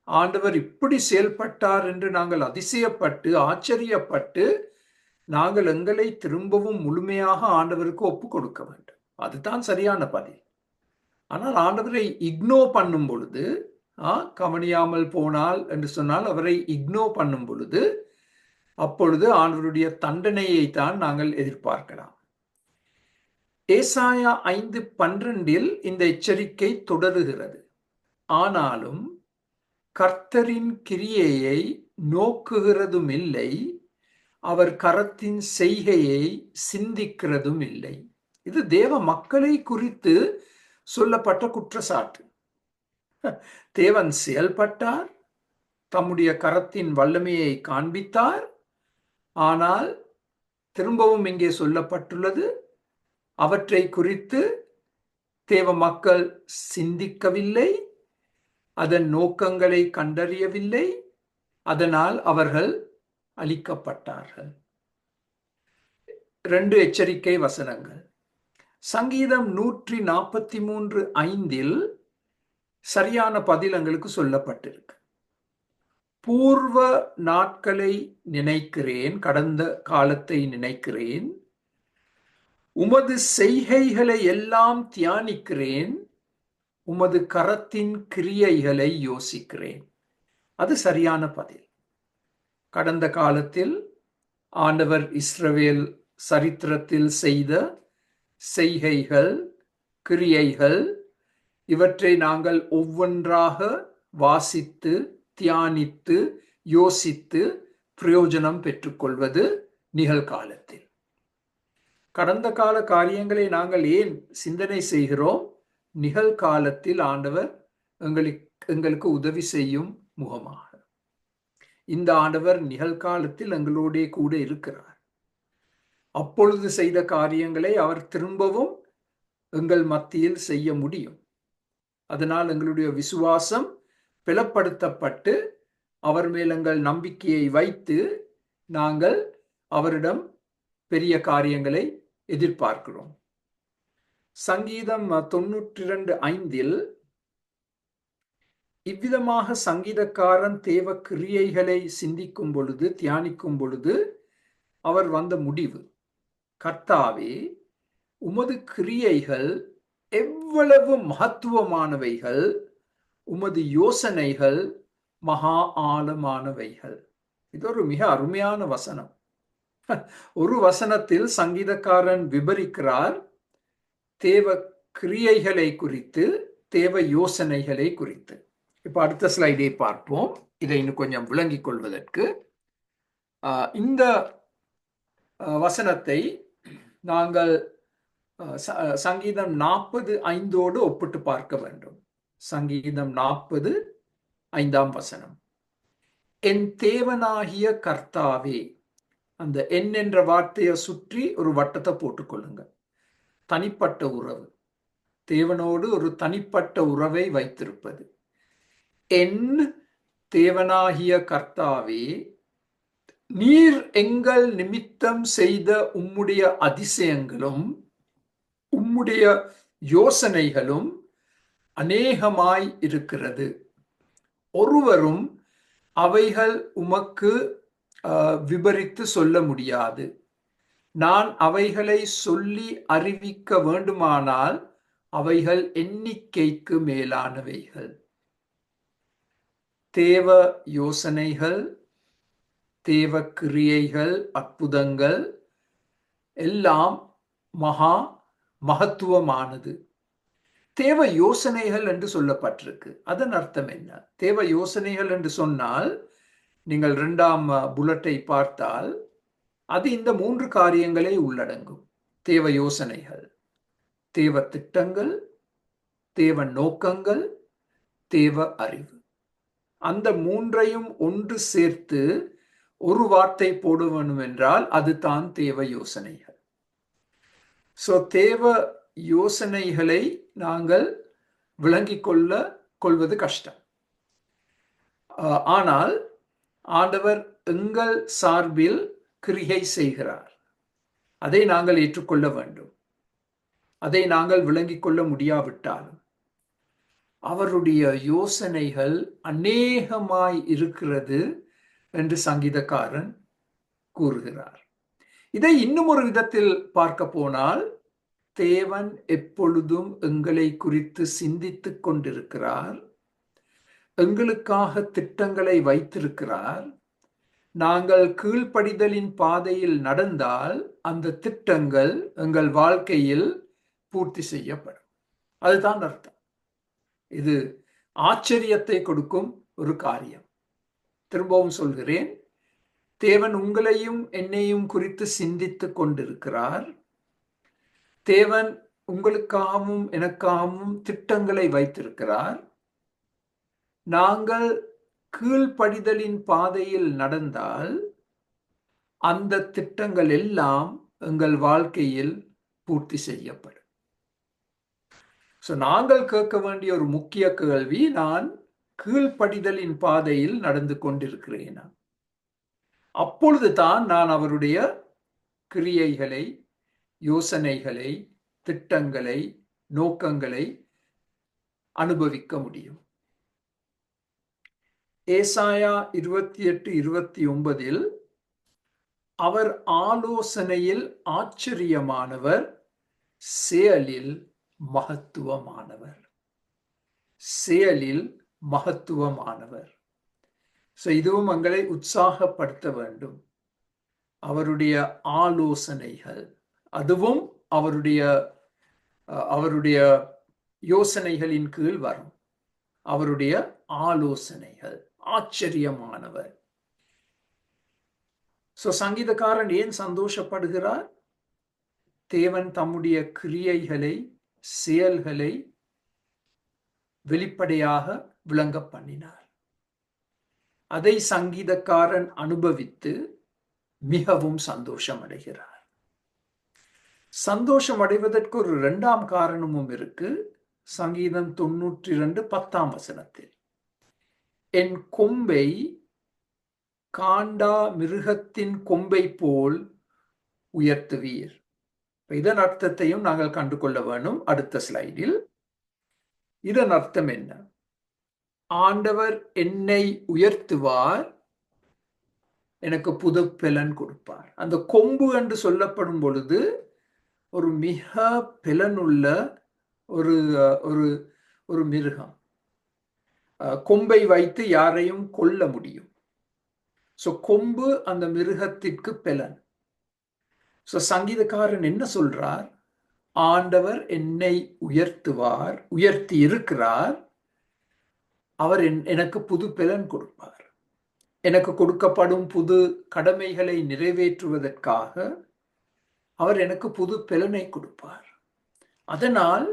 ஆண்டவர் இப்படி செயல்பட்டார் என்று நாங்கள் அதிசயப்பட்டு ஆச்சரியப்பட்டு நாங்கள் எங்களை திரும்பவும் முழுமையாக ஆண்டவருக்கு ஒப்பு கொடுக்க வேண்டும். அதுதான் சரியான பதில். ஆனால் ஆண்டவரை இக்னோர் பண்ணும் பொழுது, கவனியாமல் போனால் என்று சொன்னால் அவரை இக்னோர் பண்ணும் பொழுது, அப்பொழுது ஆண்டவருடைய தண்டனையை தான் நாங்கள் எதிர்பார்க்கலாம். ஏசாயா 5:12 இந்த எச்சரிக்கை தொடருகிறது. ஆனாலும் கர்த்தரின் கிரியையை நோக்குகிறதும் இல்லை, அவர் கரத்தின் செய்கையை சிந்திக்கிறதும் இல்லை. இது தேவ மக்களை குறித்து சொல்லப்பட்ட குற்றச்சாட்டு. தேவன் செயல்பட்டார், தம்முடைய கரத்தின் வல்லமையை காண்பித்தார். ஆனால் திரும்பவும் இங்கே சொல்லப்பட்டுள்ளது, அவற்றை குறித்து தேவ மக்கள் சிந்திக்கவில்லை, அதன் நோக்கங்களை கண்டறியவில்லை. அதனால் அவர்கள் அழிக்கப்பட்டார்கள். 2 எச்சரிக்கை வசனங்கள். சங்கீதம் 143:5 சரியான பதில் எங்களுக்கு சொல்லப்பட்டிருக்கு. பூர்வ நாட்களை நினைக்கிறேன், கடந்த காலத்தை நினைக்கிறேன், உமது செய்கைகளை எல்லாம் தியானிக்கிறேன், உமது கரத்தின் கிரியைகளை யோசிக்கிறேன். அது சரியான பதில். கடந்த காலத்தில் ஆண்டவர் இஸ்ரவேல் சரித்திரத்தில் செய்த செய்கைகள், கிரியைகள், இவற்றை நாங்கள் ஒவ்வொன்றாக வாசித்து தியானித்து யோசித்து பிரயோஜனம் பெற்றுக்கொள்வது நிகழ்காலத்தில். கடந்த கால காரியங்களை நாங்கள் ஏன் சிந்தனை செய்கிறோம்? நிகழ்காலத்தில் ஆண்டவர் எங்களுக்கு உதவி செய்யும் முகமாக. இந்த ஆண்டவர் நிகழ்காலத்தில் எங்களோடே கூட இருக்கிறார். அப்பொழுது செய்த காரியங்களை அவர் திரும்பவும் எங்கள் மத்தியில் செய்ய முடியும். அதனால் எங்களுடைய விசுவாசம் பலப்படுத்தப்பட்டு அவர் மேல் எங்கள் நம்பிக்கையை வைத்து நாங்கள் அவரிடம் பெரிய காரியங்களை எதிர்பார்க்கிறோம். சங்கீதம் 92:5 இவ்விதமாக சங்கீதக்காரன் தேவ கிரியைகளை சிந்திக்கும் பொழுது, தியானிக்கும் பொழுது அவர் வந்த முடிவு, கர்த்தாவே, உமது கிரியைகள் எவ்வளவு மகத்துவமானவைகள், உமது யோசனைகள் மகா ஆழமானவைகள். இது ஒரு மிக அருமையான வசனம். ஒரு வசனத்தில் சங்கீதக்காரன் விபரிக்கிறார் தேவ கிரியைகளை குறித்து, தேவ யோசனைகளை குறித்து. இப்ப அடுத்த ஸ்லைடை பார்ப்போம். இதை இன்னும் கொஞ்சம் விளங்கிக் கொள்வதற்கு இந்த வசனத்தை நாங்கள் சங்கீதம் 40:5 ஒப்பிட்டு பார்க்க வேண்டும். சங்கீதம் 40:5 என் தேவனாகிய கர்த்தாவே. அந்த என் என்ற வார்த்தையை சுற்றி ஒரு வட்டத்தை போட்டுக்கொள்ளுங்க. தனிப்பட்ட உறவு, தேவனோடு ஒரு தனிப்பட்ட உறவை வைத்திருப்பது. என் தேவனாகிய கர்த்தாவே, நீர் எங்கள் நிமித்தம் செய்த உம்முடைய அதிசயங்களும் உம்முடைய யோசனைகளும் அநேகமாய் இருக்கிறது. ஒருவரும் அவைகள் உமக்கு விபரித்து சொல்ல முடியாது. நான் அவைகளை சொல்லி அறிவிக்க வேண்டுமானால் அவைகள் எண்ணிக்கைக்கு மேலானவைகள். தேவ யோசனைகள், தேவ கிரியைகள், அற்புதங்கள் எல்லாம் மகா மகத்துவமானது. தேவ யோசனைகள் என்று சொல்லப்பட்டிருக்கு. அதன் அர்த்தம் என்ன? தேவ யோசனைகள் என்று சொன்னால், நீங்கள் 2ஆம் புல்லட்டை பார்த்தால் அது இந்த 3 காரியங்களை உள்ளடங்கும். தேவ யோசனைகள், தேவ திட்டங்கள், தேவ நோக்கங்கள், தேவ அறிவு. அந்த 3ஐயும் ஒன்று சேர்த்து ஒரு வார்த்தை போட வேண்டும் என்றால் அதுதான் தேவ யோசனைகள். தேவ யோசனைகளை நாங்கள் விளங்கிக் கொள்வது கஷ்டம். ஆனால் ஆண்டவர் எங்கள் சார்பில் கிரியை செய்கிறார். அதை நாங்கள் ஏற்றுக்கொள்ள வேண்டும். அதை நாங்கள் விளங்கிக் கொள்ள முடியாவிட்டாலும் அவருடைய யோசனைகள் அநேகமாய் இருக்கிறது என்று சங்கீதக்காரன் கூறுகிறார். இதை இன்னும் ஒரு விதத்தில் பார்க்க போனால், தேவன் எப்பொழுதும் எங்களை குறித்து சிந்தித்துக் கொண்டிருக்கிறார், எங்களுக்காக திட்டங்களை வைத்திருக்கிறார். நாங்கள் கீழ்ப்படிதலின் பாதையில் நடந்தால் அந்த திட்டங்கள் எங்கள் வாழ்க்கையில் பூர்த்தி செய்யப்படும். அதுதான் அர்த்தம். இது ஆச்சரியத்தை கொடுக்கும் ஒரு காரியம். திரும்பவும் சொல்கிறேன், தேவன் உங்களையும் என்னையும் குறித்து சிந்தித்துக் கொண்டிருக்கிறார். தேவன் உங்களுக்காகவும் எனக்காகவும் திட்டங்களை வைத்திருக்கிறார். நாங்கள் கீழ்ப்படிதலின் பாதையில் நடந்தால் அந்த திட்டங்கள் எல்லாம் எங்கள் வாழ்க்கையில் பூர்த்தி செய்யப்படும். நாங்கள் கேட்க வேண்டிய ஒரு முக்கிய கேள்வி, நான் கீழ்ப்படிதலின் பாதையில் நடந்து கொண்டிருக்கிறேனா? அப்பொழுதுதான் நான் அவருடைய கிரியைகளை, யோசனைகளை, திட்டங்களை, நோக்கங்களை அனுபவிக்க முடியும். ஏசாயா 28:29 அவர் ஆலோசனையில் ஆச்சரியமானவர், செயலில் மகத்துவமானவர். செயலில் மகத்துவமானவர். இதுவும் எங்களை உற்சாகப்படுத்த வேண்டும். அவருடைய ஆலோசனைகள், அதுவும் அவருடைய யோசனைகளின் கீழ் வரும். அவருடைய ஆலோசனைகள் ஆச்சரியமானவர். சங்கீதக்காரன் ஏன் சந்தோஷப்படுகிறார்? தேவன் தம்முடைய கிரியைகளை, செயல்களை வெளிப்படையாக விளங்க பண்ணினார். அதை சங்கீதக்காரன் அனுபவித்து மிகவும் சந்தோஷம் அடைகிறார். சந்தோஷம் அடைவதற்கு ஒரு இரண்டாம் காரணமும் இருக்கு. சங்கீதம் 92:10 என் கொம்பை காண்டா மிருகத்தின் கொம்பை போல் உயர்த்துவீர். இதன் அர்த்தத்தையும் நாங்கள் கண்டு கொள்ள வேணும் அடுத்த ஸ்லைடில். இதன் அர்த்தம் என்ன? ஆண்டவர் என்னை உயர்த்துவார், எனக்கு புது பலன் கொடுப்பார். அந்த கொம்பு என்று சொல்லப்படும் பொழுது ஒரு மிக பலனுள்ள ஒரு மிருகம். கொம்பை வைத்து யாரையும் கொல்ல முடியும். கொம்பு அந்த மிருகத்திற்கு பலன். சங்கீதக்காரன் என்ன சொல்றார்? ஆண்டவர் என்னை உயர்த்துவார், உயர்த்தி இருக்கிறார். அவர் எனக்கு புது பலன் கொடுப்பார். எனக்கு கொடுக்கப்படும் புது கடமைகளை நிறைவேற்றுவதற்காக அவர் எனக்கு புது பலனை கொடுப்பார். அதனால்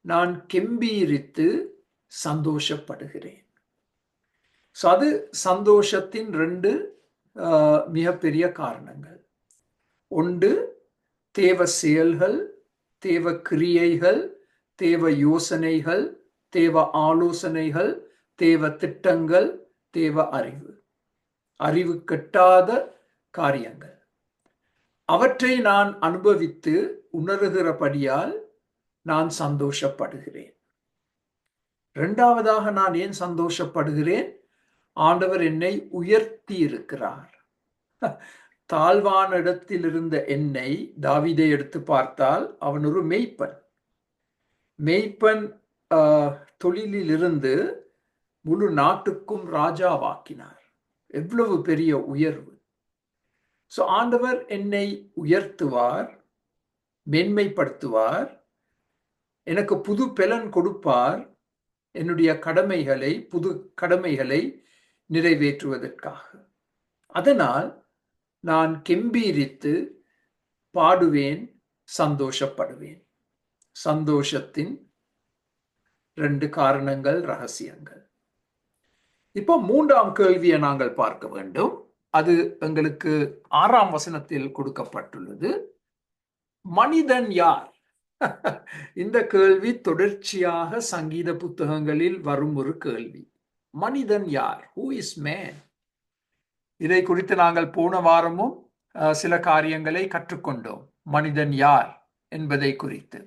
நான் கெம்பீரித்து சந்தோஷப்படுகிறேன். அது சந்தோஷத்தின் 2 மிகப்பெரிய காரணங்கள். ஒன்று, தேவ செயல்கள், தேவ கிரியைகள், தேவ யோசனைகள், தேவ ஆலோசனைகள், தேவ திட்டங்கள், தேவ அறிவு கெட்டாத காரியங்கள். அவற்றை நான் அனுபவித்து உணர்கிறபடியால் நான் சந்தோஷப்படுகிறேன். இரண்டாவதாக நான் ஏன் சந்தோஷப்படுகிறேன்? ஆண்டவர் என்னை உயர்த்தி இருக்கிறார். தாழ்வான இடத்தில் இருந்த என்னை, தாவீதை எடுத்து பார்த்தால் அவன் ஒரு மேய்ப்பன் தொழிலில் இருந்து முழு நாட்டுக்கும் ராஜாவாக்கினார். எவ்வளவு பெரிய உயர்வு! ஆண்டவர் என்னை உயர்த்துவார், மேன்மைப்படுத்துவார், எனக்கு புது பலன் கொடுப்பார், என்னுடைய புது கடமைகளை நிறைவேற்றுவதற்காக. அதனால் நான் கெம்பீரித்து பாடுவேன், சந்தோஷப்படுவேன். சந்தோஷத்தின் 2 காரணங்கள், ரகசியங்கள். இப்போ 3ஆம் கேள்வியை நாங்கள் பார்க்க வேண்டும். அது எங்களுக்கு 6ஆம் வசனத்தில் கொடுக்கப்பட்டுள்ளது. மனிதன் யார்? இந்த கேள்வி தொடர்ச்சியாக சங்கீத புத்தகங்களில் வரும் ஒரு கேள்வி. மனிதன் யார்? Who is man? இதை குறித்து நாங்கள் போன வாரமும் சில காரியங்களை கற்றுக்கொண்டோம். மனிதன் யார் என்பதை குறித்து.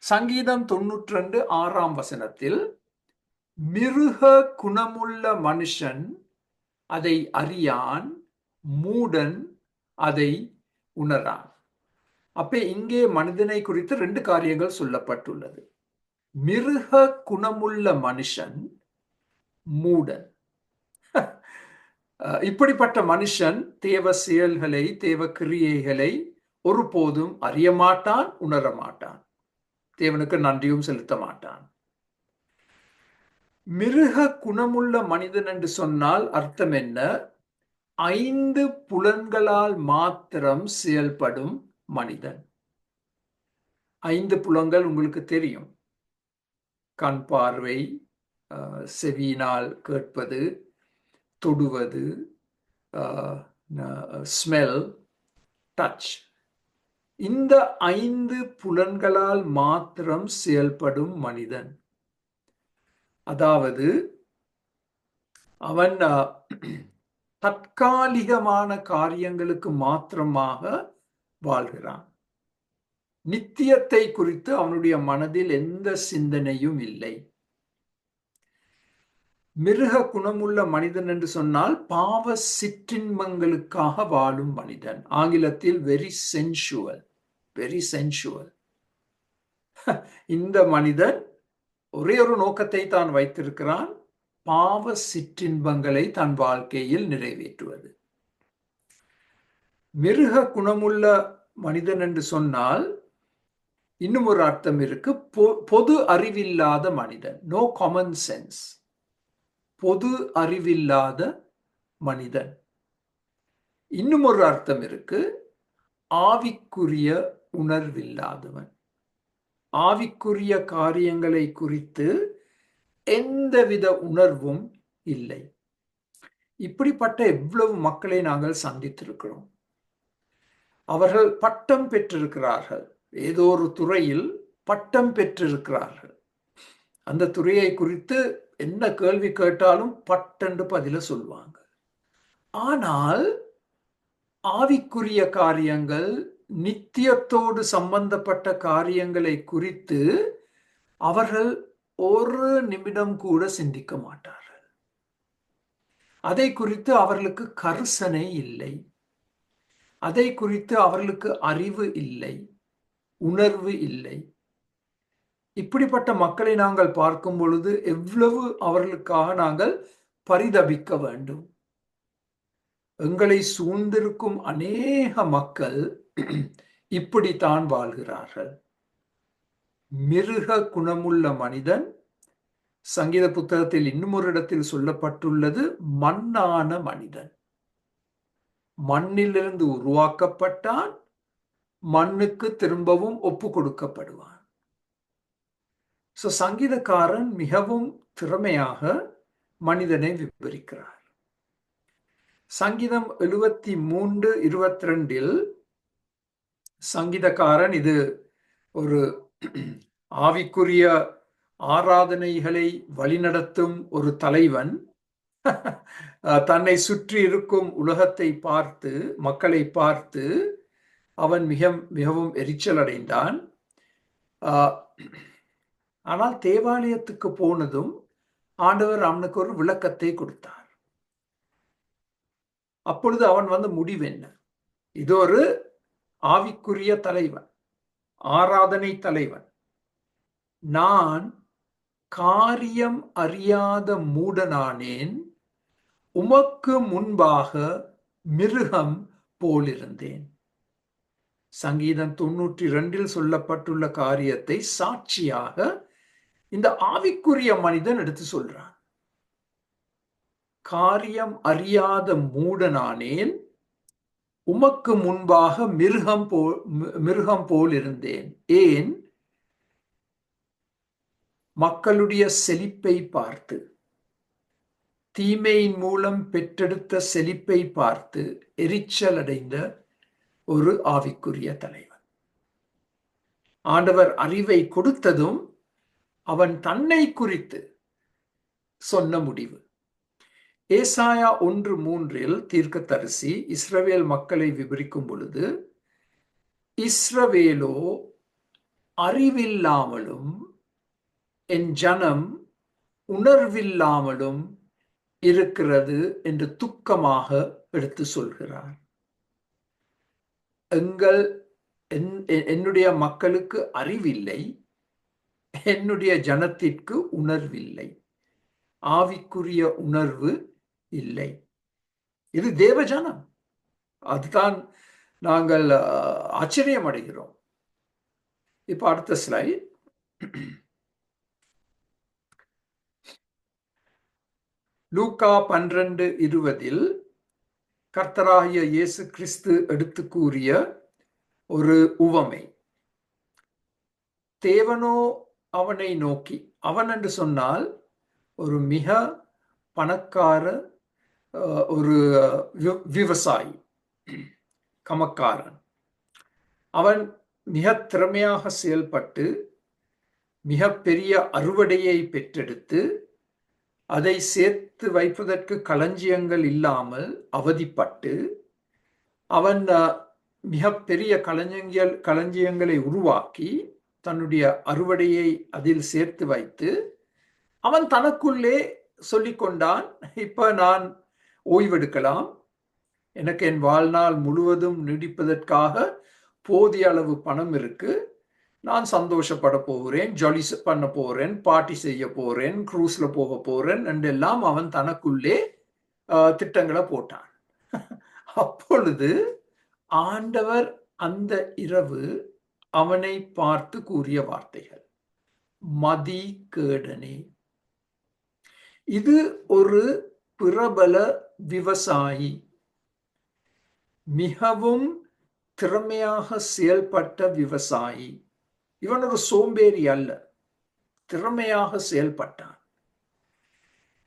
சங்கீதம் 92:6ஆம் வசனத்தில், மிருக குணமுள்ள மனுஷன் அதை அறியான், மூடன் அதை உணரான். அப்ப இங்கே மனிதனை குறித்து 2 காரியங்கள் சொல்லப்பட்டுள்ளது. மிருக குணமுள்ள மனுஷன், மூடன். இப்படிப்பட்ட மனுஷன் தேவ செயல்களை, தேவ கிரியைகளை ஒருபோதும் அறிய மாட்டான், உணர மாட்டான், தேவனுக்கு நன்றியும் செலுத்த மாட்டான். மிருக குணமுள்ள மனிதன் என்று சொன்னால் அர்த்தம் என்ன? 5 புலன்களால் மாத்திரம் செயல்படும் மனிதன். 5 புலன்கள் உங்களுக்கு தெரியும். கண் பார்வை, செவியினால் கேட்பது, தொடுவது, ஸ்மெல், டச். இந்த 5 புலன்களால் மாத்திரம் செயல்படும் மனிதன். அதாவது அவன் தற்காலிகமான காரியங்களுக்கு மாத்திரமாக வாழ்கிறான். நித்தியத்தை குறித்து அவனுடைய மனதில் எந்த சிந்தனையும் இல்லை. மிருக குணமுள்ள மனிதன் என்று சொன்னால் பாவ சிற்றின்பங்களுக்காக வாழும் மனிதன். ஆங்கிலத்தில் வெரி சென்சுவல். இந்த மனிதன் ஒரே ஒரு நோக்கத்தை தான் வைத்திருக்கிறான், பாவ சிற்றின்பங்களை தன் வாழ்க்கையில் நிறைவேற்றுவது. மிருக குணமுள்ள மனிதன் என்று சொன்னால் இன்னும் ஒரு அர்த்தம் இருக்கு, பொது அறிவில்லாத மனிதன். No common sense. பொது அறிவில்லாத மனிதன். இன்னும் ஒரு அர்த்தம் இருக்கு, ஆவிக்குரிய உணர்வில்லாதவன். ஆவிக்குரிய காரியங்களை குறித்து எந்தவித உணர்வும் இல்லை. இப்படிப்பட்ட எவ்வளவு மக்களை நாங்கள் சந்தித்திருக்கிறோம். அவர்கள் பட்டம் பெற்றிருக்கிறார்கள், ஏதோ ஒரு துறையில் பட்டம் பெற்றிருக்கிறார்கள். அந்த துறையை குறித்து என்ன கேள்வி கேட்டாலும் பட்டென்று பதில சொல்வாங்க. ஆனால் ஆவிக்குரிய காரியங்கள், நித்தியத்தோடு சம்பந்தப்பட்ட காரியங்களை குறித்து அவர்கள் ஒரு நிமிடம் கூட சிந்திக்க மாட்டார்கள். அதை குறித்து அவர்களுக்கு கரிசனை இல்லை. அதை குறித்து அவர்களுக்கு அறிவு இல்லை, உணர்வு இல்லை. இப்படிப்பட்ட மக்களை நாங்கள் பார்க்கும் பொழுது எவ்வளவு அவர்களுக்காக நாங்கள் பரிதபிக்க வேண்டும். எங்களை சூழ்ந்திருக்கும் அநேக மக்கள் இப்படித்தான் வாழ்கிறார்கள். மிருக குணமுள்ள மனிதன், சங்கீத புத்தகத்தில் இன்னும் ஒரு இடத்தில் சொல்லப்பட்டுள்ளது, மண்ணான மனிதன். மண்ணிலிருந்து உருவாக்கப்பட்டான், மண்ணுக்கு திரும்பவும் ஒப்பு கொடுக்கப்படுவான். சங்கீதக்காரன் மிகவும் திறமையாக மனிதனை விவரிக்கிறார். சங்கீதம் 73:22 சங்கீதக்காரன், இது ஒரு ஆவிக்குரிய ஆராதனைகளை வழிநடத்தும் ஒரு தலைவன், தன்னை சுற்றி இருக்கும் உலகத்தை பார்த்து, மக்களை பார்த்து அவன் மிகவும் எரிச்சல் அடைந்தான். ஆனால் தேவாலயத்துக்கு போனதும் ஆண்டவர் அவனுக்கு ஒரு விளக்கத்தை கொடுத்தார். அப்பொழுது அவன் முடிவு என்ன? இது ஒரு ஆவிக்குரிய தலைவன், ஆராதனை தலைவன். நான் காரியம் அறியாத மூடனானேன், உமக்கு முன்பாக மிருகம் போலிருந்தேன். சங்கீதம் 92 சொல்லப்பட்டுள்ள காரியத்தை சாட்சியாக இந்த ஆவிக்குரிய மனிதன் எடுத்து சொல்றான். காரியம் அறியாத மூடனானேன், உமக்கு முன்பாக மிருகம் போல் இருந்தேன். ஏன்? மக்களுடைய செழிப்பை பார்த்து, தீமையின் மூலம் பெற்றெடுத்த செழிப்பை பார்த்து எரிச்சல் அடைந்த ஒரு ஆவிக்குரிய தலைவன். ஆண்டவர் அறிவை கொடுத்ததும் அவன் தன்னை குறித்து சொன்ன முடிவு. ஏசாயா 1:3 தீர்க்கதரிசி இஸ்ரவேல் மக்களை விவரிக்கும் பொழுது, இஸ்ரவேலோ அறிவில்லாமலும் என் ஜனம் உணர்வில்லாமலும் இருக்கிறது என்று துக்கமாக எடுத்து சொல்கிறார். என்னுடைய மக்களுக்கு அறிவில்லை, என்னுடைய ஜனத்திற்கு உணர்வில்லை, ஆவிக்குரிய உணர்வு இல்லை. இது தேவ ஜனம். அதுதான் நாங்கள் ஆச்சரியம் அடைகிறோம். இப்ப அடுத்த ஸ்லைட். லூக்கா 12:20 கர்த்தராகிய இயேசு கிறிஸ்து எடுத்து கூறிய ஒரு உவமை. தேவனோ அவனை நோக்கி, அவன் என்று சொன்னால் ஒரு மிக பணக்கார ஒரு விவசாயி, கமக்காரன். அவன் மிக திறமையாக செயல்பட்டு மிக பெரிய அறுவடையை பெற்றெடுத்து அதை சேர்த்து வைப்பதற்கு களஞ்சியங்கள் இல்லாமல் அவதிப்பட்டு அவன் மிக பெரிய களஞ்சியங்களை உருவாக்கி தன்னுடைய அறுவடையை அதில் சேர்த்து வைத்து அவன் தனக்குள்ளே சொல்லிக்கொண்டான், இப்ப நான் ஓய்வெடுக்கலாம், எனக்கு என் வாழ்நாள் முழுவதும் நீடிப்பதற்காக போதிய அளவு பணம் இருக்கு, நான் சந்தோஷப்பட போகிறேன், ஜாலி பண்ண போறேன், பார்ட்டி செய்ய போறேன், க்ரூஸ்ல போக போறேன் என்றெல்லாம் அவன் தனக்குள்ளே திட்டங்களை போட்டான். அப்பொழுது ஆண்டவர் அந்த இரவு அவனை பார்த்து கூறிய வார்த்தைகள், மதி கேடனே. இது ஒரு பிரபல விவசாயி, மிகவும் திறமையாக செயல்பட்ட விவசாயி. இவன் ஒரு சோம்பேறி அல்ல, திறமையாக செயல்பட்டான்.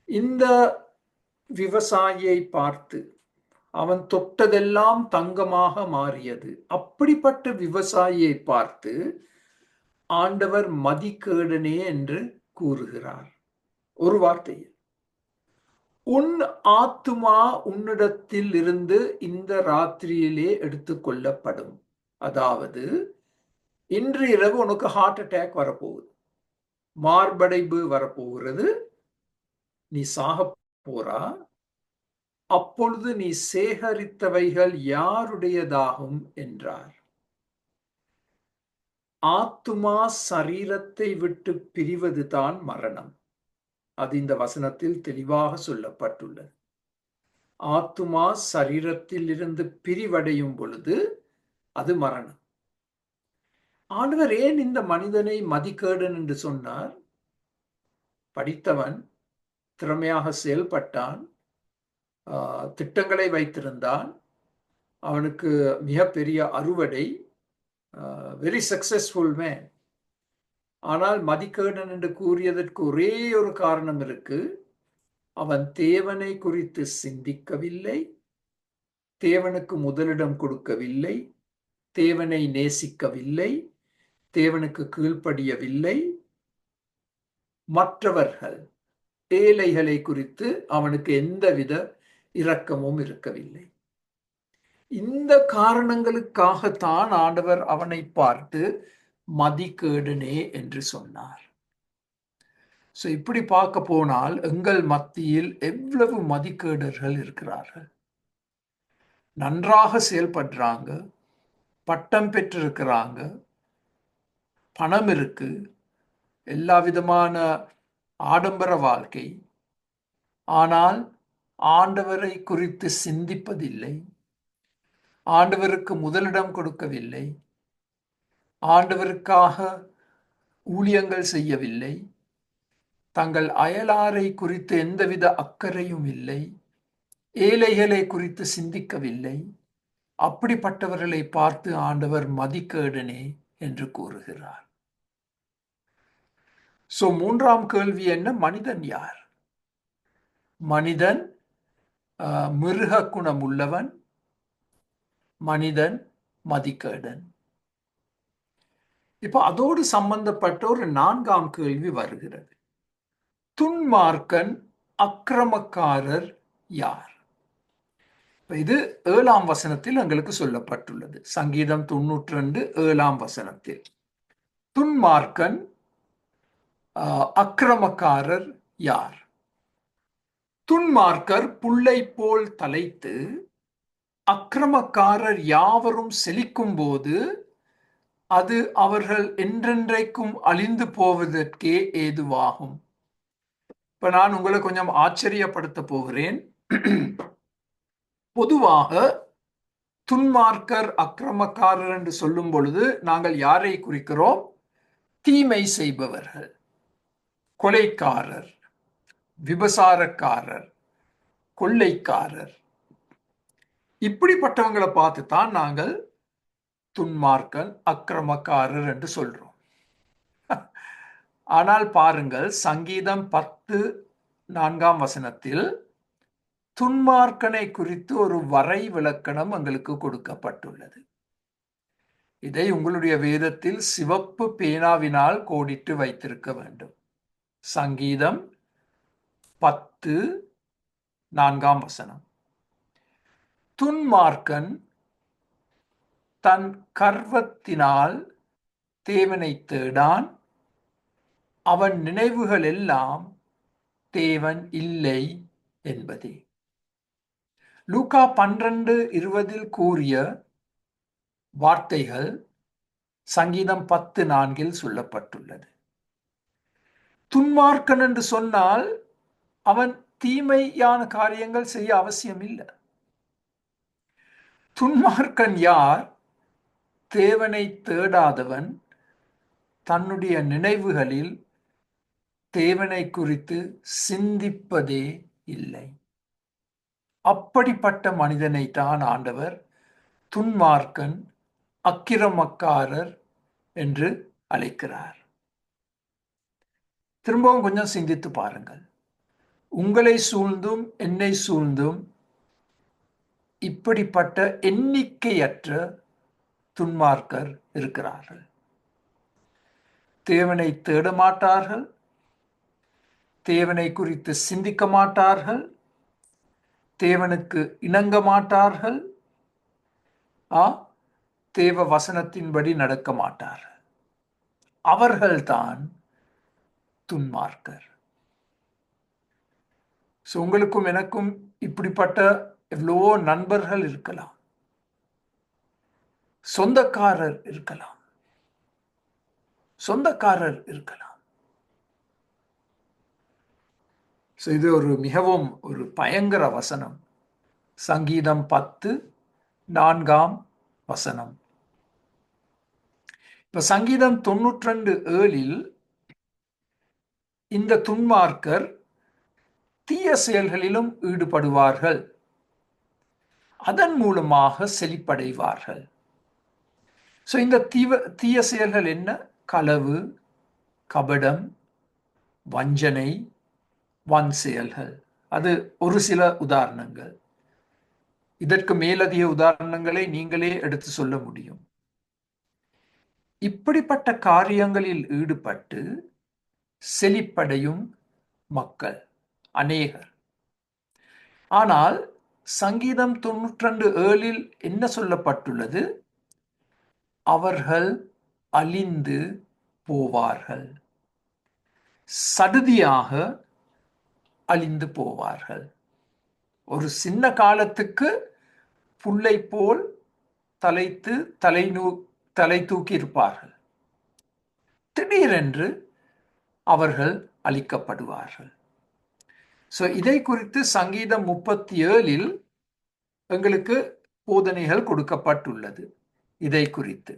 இந்த விவசாயியை பார்த்து அவன் தொட்டதெல்லாம் தங்கமாக மாறியது. அப்படிப்பட்ட விவசாயியை பார்த்து ஆண்டவர் மதிகேடனே என்று கூறுகிறார். ஒரு வார்த்தையில், உன் ஆத்துமா உன்னிடத்தில் இருந்து இந்த ராத்திரியிலே எடுத்துக்கொள்ளப்படும். அதாவது இன்று இரவு உனக்கு ஹார்ட் அட்டாக் வரப்போகுது, மார்படைப்பு வரப்போகிறது, நீ சாக போறா. அப்பொழுது நீ சேகரித்தவைகள் யாருடையதாகும் என்றார். ஆத்துமா சரீரத்தை விட்டு பிரிவதுதான் மரணம். அது இந்த வசனத்தில் தெளிவாக சொல்லப்பட்டுள்ளது. ஆத்துமா சரீரத்தில் இருந்து பிரிவடையும் பொழுது அது மரணம். ஆண்டவர் ஏன் இந்த மனிதனை மதிகேடன் என்று சொன்னார்? படித்தவன், திறமையாக செயல்பட்டான், திட்டங்களை வைத்திருந்தான், அவனுக்கு மிகப்பெரிய அறுவடை, வெரி சக்சஸ்ஃபுல் மேன். ஆனால் மதிகேடன் என்று கூறியதற்கு ஒரே ஒரு காரணம் இருக்கு, அவன் தேவனை குறித்து சிந்திக்கவில்லை, தேவனுக்கு முதலிடம் கொடுக்கவில்லை, தேவனை நேசிக்கவில்லை, தேவனுக்கு கீழ்ப்படியவில்லை, மற்றவர்கள் ஏழைகளை குறித்து அவனுக்கு எந்தவித இரக்கமும் இருக்கவில்லை. இந்த காரணங்களுக்காகத்தான் ஆண்டவர் அவனை பார்த்து மதிகேடனே என்று சொன்னார். சோ இப்படி பார்க்க போனால் எங்கள் மத்தியில் எவ்வளவு மதிகேடர்கள் இருக்கிறார்கள். நன்றாக செயல்படுறாங்க, பட்டம் பெற்றிருக்கிறாங்க, பணம் இருக்கு, எல்லா விதமான ஆடம்பர வாழ்க்கை, ஆனால் ஆண்டவரை குறித்து சிந்திப்பதில்லை, ஆண்டவருக்கு முதலிடம் கொடுக்கவில்லை, ஆண்டவருக்காக ஊழியங்கள் செய்யவில்லை, தங்கள் அயலாரை குறித்து எந்தவித அக்கறையும் இல்லை, ஏழைகளை குறித்து சிந்திக்கவில்லை. அப்படிப்பட்டவர்களை பார்த்து ஆண்டவர் மதிகேடனே என்று கூறுகிறார். சோ மூன்றாம் கேள்வி என்ன? மனிதன் யார்? மனிதன் மிருக குணம் உள்ளவன், மனிதன் மதிகேடன். இப்ப அதோடு சம்பந்தப்பட்ட ஒரு நான்காம் கேள்வி வருகிறது. துன்மார்க்கன், அக்கிரமக்காரர் யார்? இது 7ஆம் வசனத்தில் எங்களுக்கு சொல்லப்பட்டுள்ளது. சங்கீதம் 92 7ஆம் வசனத்தில் துன்மார்க்கன், அக்கிரமக்காரர் யார்? துன்மார்க்கர் புல்லை போல் தலைத்து அக்கிரமக்காரர் யாவரும் செழிக்கும் போது அது அவர்கள் என்றென்றைக்கும் அழிந்து போவதற்கே ஏதுவாகும். இப்ப நான் உங்களை கொஞ்சம் ஆச்சரியப்படுத்த போகிறேன். பொதுவாக துன்மார்க்கர், அக்கிரமக்காரர் என்று சொல்லும் பொழுது நாங்கள் யாரை குறிக்கிறோம்? தீமை செய்பவர்கள், கொலைக்காரர், விபசாரக்காரர், கொள்ளைக்காரர். இப்படிப்பட்டவங்களை பார்த்து தான் நாங்கள் துன்மார்க்கன், அக்கிரமக்காரர் என்று சொல்றோம். ஆனால் பாருங்கள், சங்கீதம் 10:4 துன்மார்க்கனை குறித்து ஒரு வரை விளக்கணம் எங்களுக்கு கொடுக்கப்பட்டுள்ளது. இதை உங்களுடைய வேதத்தில் சிவப்பு பேனாவினால் கோடிட்டு வைத்திருக்க வேண்டும். சங்கீதம் 10:4 துன்மார்க்கன் தன் கர்வத்தினால் தேவனை தேடான், அவன் நினைவுகள் எல்லாம் தேவன் இல்லை என்பதே. லூக்கா 12:20 கூறிய வார்த்தைகள் சங்கீதம் 10:4 சொல்லப்பட்டுள்ளது. துன்மார்க்கன் என்று சொன்னால் அவன் தீமையான காரியங்கள் செய்ய அவசியம் இல்லை. துன்மார்க்கன் யார்? தேவனை தேடாதவன், தன்னுடைய நினைவுகளில் தேவனை குறித்து சிந்திப்பதே இல்லை. அப்படிப்பட்ட மனிதனை தான் ஆண்டவர் துன்மார்க்கன், அக்கிரமக்காரர் என்று அழைக்கிறார். திரும்பவும் கொஞ்சம் சிந்தித்து பாருங்கள். உங்களை சூழ்ந்தும் என்னை சூழ்ந்தும் இப்படிப்பட்ட எண்ணிக்கையற்ற துன்மார்க்கர் இருக்கிறார்கள். தேவனை தேட மாட்டார்கள், தேவனை குறித்து சிந்திக்க மாட்டார்கள், தேவனுக்கு இணங்க மாட்டார்கள், தேவ வசனத்தின்படி நடக்க மாட்டார்கள். அவர்கள்தான் துன்மார்க்கர். உங்களுக்கும் எனக்கும் இப்படிப்பட்ட எவ்வளவோ நண்பர்கள் இருக்கலாம், சொந்தக்காரர் இருக்கலாம். இது ஒரு மிகவும் ஒரு பயங்கர வசனம். சங்கீதம் 10:4 இப்ப சங்கீதம் 92:7 இந்த துன்மார்க்கர் தீய செயல்களிலும் ஈடுபடுவார்கள், அதன் மூலமாக செழிப்படைவார்கள். இந்த தீய செயல்கள் என்ன? களவு, கபடம், வஞ்சனை, வன் செயல்கள். அது ஒரு சில உதாரணங்கள். இதற்கு மேலதிக உதாரணங்களை நீங்களே எடுத்து சொல்ல முடியும். இப்படிப்பட்ட காரியங்களில் ஈடுபட்டு செழிப்படையும் மக்கள் அநேகர். ஆனால் சங்கீதம் 92:7 என்ன சொல்லப்பட்டுள்ளது? அவர்கள் அழிந்து போவார்கள், சடுதியாக அழிந்து போவார்கள். ஒரு சின்ன காலத்துக்கு புல்லை போல் தலை தூக்கி இருப்பார்கள். திடீரென்று அவர்கள் அழிக்கப்படுவார்கள். இதை குறித்து சங்கீதம் 37 எங்களுக்கு போதனைகள் கொடுக்கப்பட்டுள்ளது. இதை குறித்து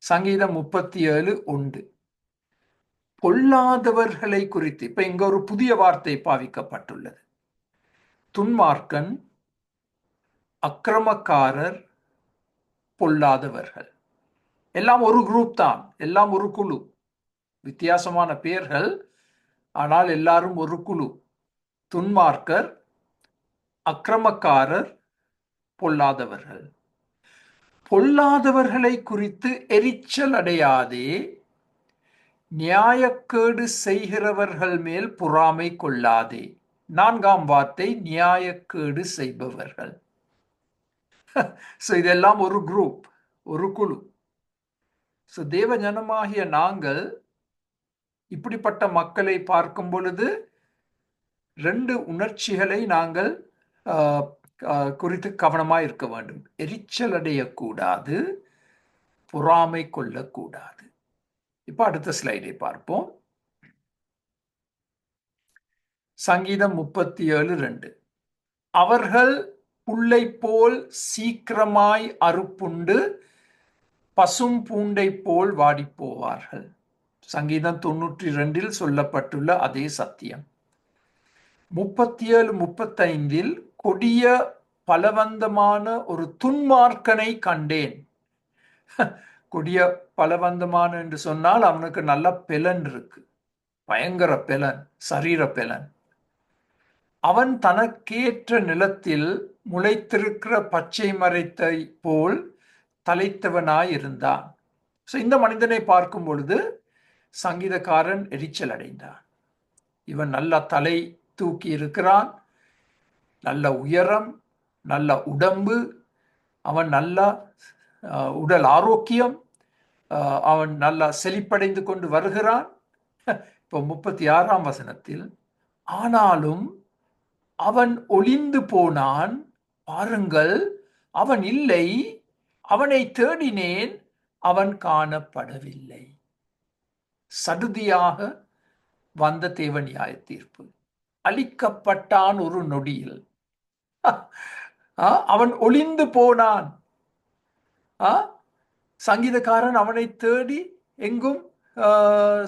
சங்கீதம் 37:1 பொல்லாதவர்களை குறித்து இப்ப இங்க ஒரு புதிய வார்த்தை பாவிக்கப்பட்டுள்ளது. துன்மார்க்கன், அக்கிரமக்காரர், பொல்லாதவர்கள் எல்லாம் ஒரு குரூப் தான், எல்லாம் ஒரு குழு. வித்தியாசமான பெயர்கள், ஆனால் எல்லாரும் ஒரு குழு. துன்மார்க்கர், அக்கிரமக்காரர், பொல்லாதவர்கள். பொல்லாதவர்களை குறித்து எரிச்சல் அடையாதே, நியாயக்கேடு செய்கிறவர்கள் மேல் பொறாமை கொள்ளாதே. 4ஆம் வார்த்தை நியாயக்கேடு செய்பவர்கள். இதெல்லாம் ஒரு குரூப், ஒரு குழு. தேவ ஜனமாகிய நாங்கள் இப்படிப்பட்ட மக்களை பார்க்கும் பொழுது 2 உணர்ச்சிகளை நாங்கள் குறித்து கவனமாக இருக்க வேண்டும். எரிச்சல் அடையக்கூடாது, பொறாமை கொள்ளக்கூடாது. இப்ப அடுத்த ஸ்லைடை பார்ப்போம். சங்கீதம் 37:2 அவர்கள் புல்லை போல் சீக்கிரமாய் அறுப்புண்டு பசும் பூண்டை போல் வாடி போவார்கள். சங்கீதம் 92 சொல்லப்பட்டுள்ள அதே சத்தியம். 37, 35 கொடிய பலவந்தமான ஒரு துன்மார்க்கனை கண்டேன். கொடிய பலவந்தமான என்று சொன்னால் அவனுக்கு நல்ல பெலன் இருக்கு, பயங்கர பெலன், சரீர பெலன். அவன் தனக்கேற்ற நிலத்தில் முளைத்திருக்கிற பச்சை மரத்தை போல் தலைத்தவனாயிருந்தான். இந்த மனிதனை பார்க்கும் பொழுது சங்கீதக்காரன் எரிச்சல் அடைந்தான். இவன் நல்ல தலை தூக்கி இருக்கிறான், நல்ல உயரம், நல்ல உடம்பு, அவன் நல்ல உடல் ஆரோக்கியம், அவன் நல்ல செழிப்படைந்து கொண்டு வருகிறான். இப்போ 36ஆம் வசனத்தில், ஆனாலும் அவன் ஒளிந்து போனான், பாருங்கள், அவன் இல்லை, அவனை தேடினேன், அவன் காணப்படவில்லை. சடுதியாக வந்த தேவ நியாய தீர்ப்பு. அழிக்கப்பட்டான் ஒரு நொடியில். அவன் ஒளிந்து போனான். சங்கீதக்காரன் அவனை தேடி எங்கும்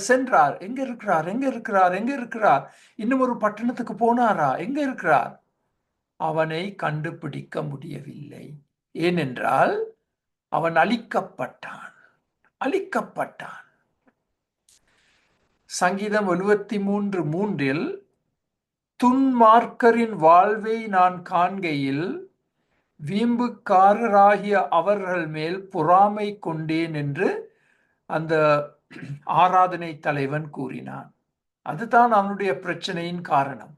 சென்றார். எங்க இருக்கிறார், எங்க இருக்கிறார், எங்க இருக்கிறார்? இன்னும் ஒரு பட்டணத்துக்கு போனாரா? எங்க இருக்கிறார்? அவனை கண்டுபிடிக்க முடியவில்லை. ஏனென்றால் அவன் அழிக்கப்பட்டான், அழிக்கப்பட்டான். சங்கீதம் 73:3 துன்மார்க்கரின் வாழ்வை நான் காண்கையில் வீம்புக்காரராகிய அவர்கள் மேல் பொறாமை கொண்டேன் என்று அந்த ஆராதனை தலைவன் கூறினான். அதுதான் அவனுடைய பிரச்சனையின் காரணம்.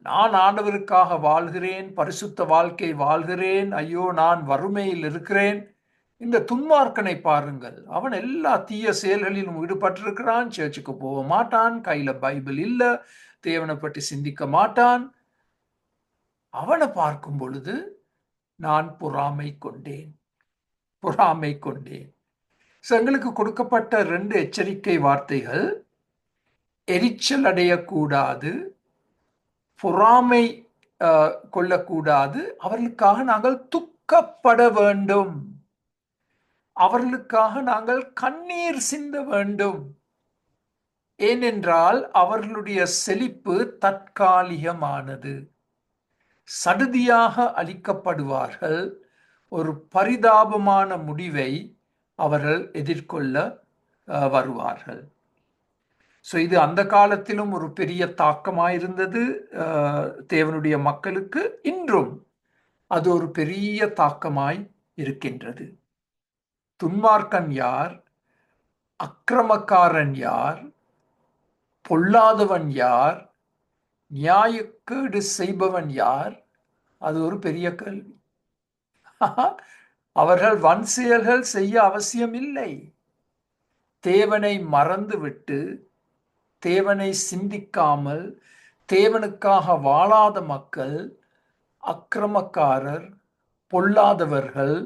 நான் ஆண்டவருக்காக வாழ்கிறேன், பரிசுத்த வாழ்க்கை வாழ்கிறேன், ஐயோ நான் வறுமையில் இருக்கிறேன். இந்த துன்மார்க்கனை பாருங்கள், அவன் எல்லா தீய செயல்களிலும் ஈடுபட்டிருக்கிறான், சர்ச்சுக்கு போக மாட்டான், கையில பைபிள் இல்ல, தேவனை பற்றி சிந்திக்க மாட்டான். அவனை பார்க்கும் பொழுது நான் பொறாமை கொண்டேன், பொறாமை கொண்டேன். எங்களுக்கு கொடுக்கப்பட்ட 2 எச்சரிக்கை வார்த்தைகள்: எரிச்சல் அடையக்கூடாது, பொறாமை கொள்ளக்கூடாது, அவர்களுக்காக நாங்கள் துக்கப்பட வேண்டும், அவர்களுக்காக நாங்கள் கண்ணீர் சிந்த வேண்டும். ஏனென்றால் அவர்களுடைய செழிப்பு தற்காலிகமானது. சடுதியாக அழிக்கப்படுவார்கள். ஒரு பரிதாபமான முடிவை அவர்கள் எதிர்கொள்ள வருவார்கள். இது அந்த காலத்திலும் ஒரு பெரிய தாக்கமாயிருந்தது தேவனுடைய மக்களுக்கு. இன்றும் அது ஒரு பெரிய தாக்கமாய் இருக்கின்றது. துன்மார்க்கன் யார்? அக்கிரமக்காரன் யார்? பொல்லாதவன் யார்? நியாயக்கேடு செய்பவன் யார்? அது ஒரு பெரிய கேள்வி. அவர்கள் வன் செயல்கள் செய்ய அவசியம் இல்லை. தேவனை மறந்துவிட்டு, தேவனை சிந்திக்காமல், தேவனுக்காக வாழாத மக்கள் அக்கிரமக்காரர், பொல்லாதவர்கள்.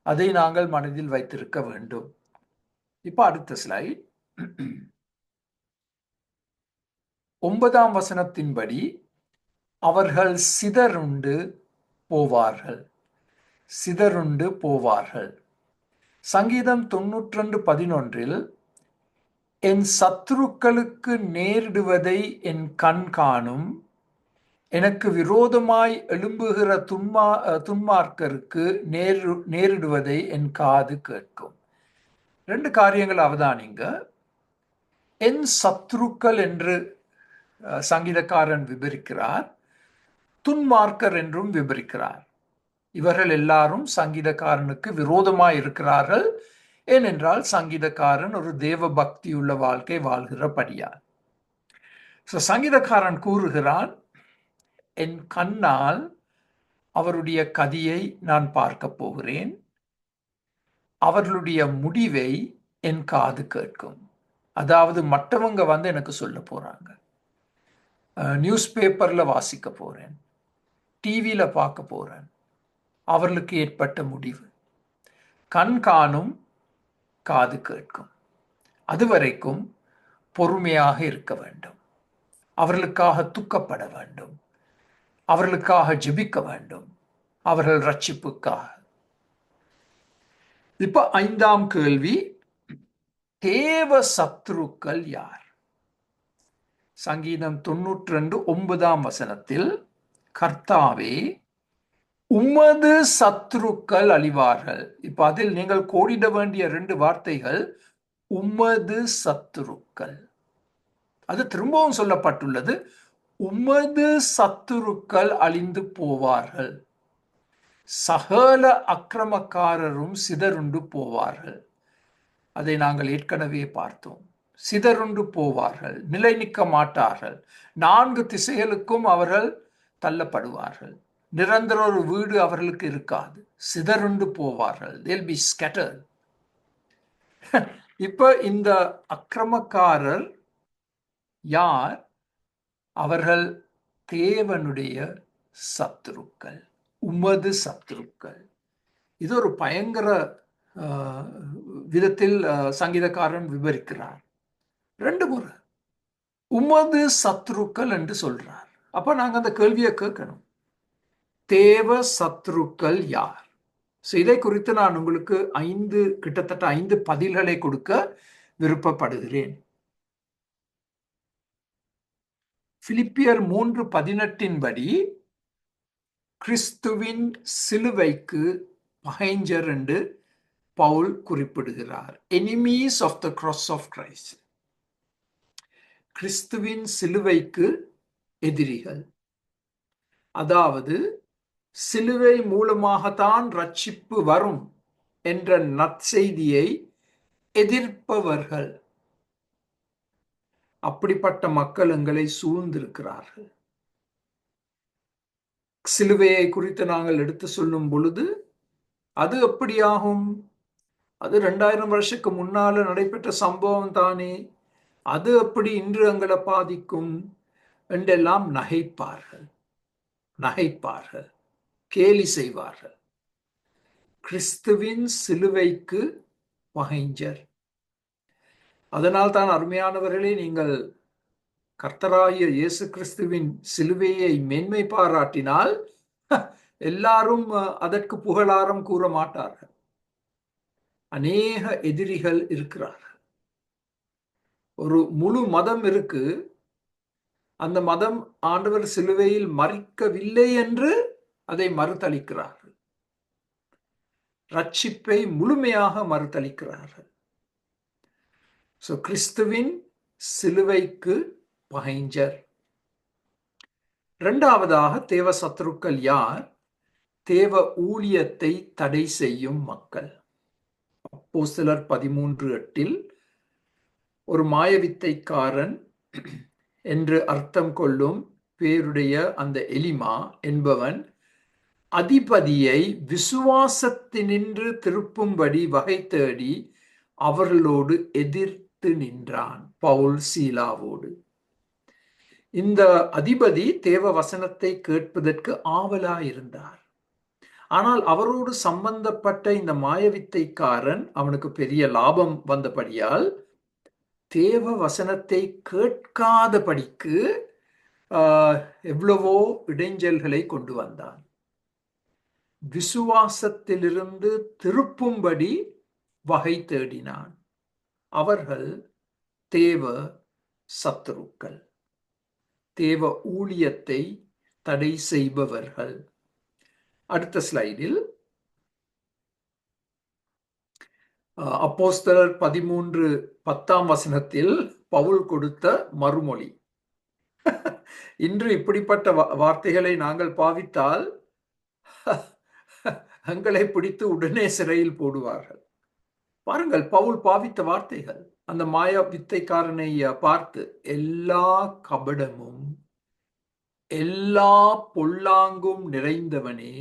அதை நாங்கள் மனதில் வைத்திருக்க வேண்டும். இப்ப அடுத்த ஸ்லைட். 9ஆம் வசனத்தின்படி அவர்கள் சிதறுண்டு போவார்கள், சிதறுண்டு போவார்கள். சங்கீதம் 92:11 என் சத்துருக்களுக்கு நேரிடுவதை என் கண் காணும், எனக்கு விரோதமாய் எழும்புகிற துன்மார்க்கருக்கு நேரிடுவதை என் காது கேட்கும். 2 காரியங்கள் அவதானிங்க. என் சத்துருக்கள் என்று சங்கீதக்காரன் விவரிக்கிறார், துன்மார்க்கர் என்றும் விவரிக்கிறார். இவர்கள் எல்லாரும் சங்கீதக்காரனுக்கு விரோதமாய் இருக்கிறார்கள். ஏனென்றால் சங்கீதக்காரன் ஒரு தேவ பக்தியுள்ள வாழ்க்கை வாழ்கிறபடியால். சங்கீதக்காரன் கூறுகிறான், என் கண்ணால் அவருடைய கதியை நான் பார்க்க போகிறேன், அவர்களுடைய முடிவை என் காது கேட்கும். அதாவது மற்றவங்க எனக்கு சொல்ல போறாங்க, நியூஸ் பேப்பர்ல வாசிக்க போறேன், டிவியில பார்க்க போறேன், அவர்களுக்கு ஏற்பட்ட முடிவு. கண் காணும், காது கேட்கும். அதுவரைக்கும் பொறுமையாக இருக்க வேண்டும், அவர்களுக்காக துக்கப்பட வேண்டும், அவர்களுக்காக ஜெபிக்க வேண்டும், அவர்கள் ரட்சிப்புக்காக. இப்ப 5ஆம் கேள்வி, தேவ சத்துருக்கள் யார்? சங்கீதம் 92:9 கர்த்தாவே உமது சத்துருக்கள் அழிவார்கள். இப்ப அதில் நீங்கள் கோடிட வேண்டிய 2 வார்த்தைகள் உமது சத்துருக்கள். அது திரும்பவும் சொல்லப்பட்டுள்ளது, உமது சத்துருக்கள் அழிந்து போவார்கள், சகல அக்கிரமக்காரரும் சிதறுண்டு போவார்கள். அதை நாங்கள் ஏற்கனவே பார்த்தோம். சிதறுண்டு போவார்கள், நிலை நிற்க மாட்டார்கள், 4 திசைகளுக்கும் அவர்கள் தள்ளப்படுவார்கள், நிரந்தர ஒரு வீடு அவர்களுக்கு இருக்காது, சிதறுண்டு போவார்கள், they'll be scattered. இப்ப இந்த அக்கிரமக்காரர் யார்? அவர்கள் தேவனுடைய சத்துருக்கள், உமது சத்துருக்கள். இது ஒரு பயங்கர விதத்தில் சங்கீதக்காரன் விவரிக்கிறார். 2 முறை உமது சத்துருக்கள் என்று சொல்றார். அப்ப நாங்க அந்த கேள்வியை கேட்கணும், தேவ சத்துருக்கள் யார்? இதை குறித்து நான் உங்களுக்கு கிட்டத்தட்ட 5 பதில்களை கொடுக்க விருப்பப்படுகிறேன். பிலிப்பியர் 3:18 படி கிறிஸ்துவின் சிலுவைக்கு பகைஞர் என்று பவுல் குறிப்பிடுகிறார். Enemies of the cross of Christ. கிறிஸ்துவின் சிலுவைக்கு எதிரிகள். அதாவது சிலுவை மூலமாகத்தான் ரட்சிப்பு வரும் என்ற நற்செய்தியை எதிர்ப்பவர்கள். அப்படிப்பட்ட மக்கள் எங்களை சூழ்ந்திருக்கிறார்கள். சிலுவையை குறித்து நாங்கள் எடுத்து சொல்லும் பொழுது அது எப்படியாகும்? அது 2000 வருஷத்துக்கு முன்னால நடைபெற்ற சம்பவம் தானே, அது எப்படி இன்று எங்களை பாதிக்கும் என்றெல்லாம் நகைப்பார்கள், கேலி செய்வார்கள். கிறிஸ்துவின் சிலுவைக்கு பகைஞர். அதனால் தான் அருமையானவர்களே, நீங்கள் கர்த்தராகிய இயேசு கிறிஸ்துவின் சிலுவையை மேன்மை பாராட்டினால் எல்லாரும் அதற்கு புகழாரம் கூற மாட்டார்கள். அநேக எதிரிகள் இருக்கிறார்கள். ஒரு முழு மதம் இருக்கு, அந்த மதம் ஆண்டவர் சிலுவையில் மரிக்கவில்லை என்று அதை மறுதளிக்கிறார்கள், ரட்சிப்பை முழுமையாக மறுதளிக்கிறார்கள். கிறிஸ்துவின் சிலுவைக்கு பகைஞர். 2வதாக தேவ சத்துருக்கள் யார்? தேவ ஊழியத்தை தடை செய்யும் மக்கள். அப்போஸ்தலர் 13:8 ஒரு மாயவித்தைக்காரன் என்று அர்த்தம் கொள்ளும் பேருடைய அந்த எலிமா என்பவன் அதிபதியை விசுவாசத்தினின்று திருப்பும்படி வகை தேடி அவர்களோடு எதிர்த்து நின்றான், பவுல் சீலாவோடு. இந்த அதிபதி தேவ வசனத்தை கேட்பதற்கு ஆவலாயிருந்தார். ஆனால் அவரோடு சம்பந்தப்பட்ட இந்த மாயவித்தைக்காரன், அவனுக்கு பெரிய லாபம் வந்தபடியால் தேவ வசனத்தை கேட்காதபடிக்கு எவ்வளவோ இடைஞ்சல்களை கொண்டு வந்தான். விசுவாசத்திலிருந்து திருப்பும்படி வகை தேடினான். அவர்கள் தேவ சத்துருக்கள், தேவ ஊழியத்தை தடை செய்பவர்கள். அடுத்த ஸ்லைடில் அப்போஸ்தலர் 13:10 பவுல் கொடுத்த மறுமொழி. இன்று இப்படிப்பட்ட வார்த்தைகளை நாங்கள் பாவித்தால் எங்களை பிடித்து உடனே சிறையில் போடுவார்கள். பாருங்கள், பவுல் பாவித்த வார்த்தைகள். அந்த மாய வித்தைக்காரனை பார்த்து, எல்லா கபடமும் எல்லா பொல்லாங்கும் நிறைந்தவனே,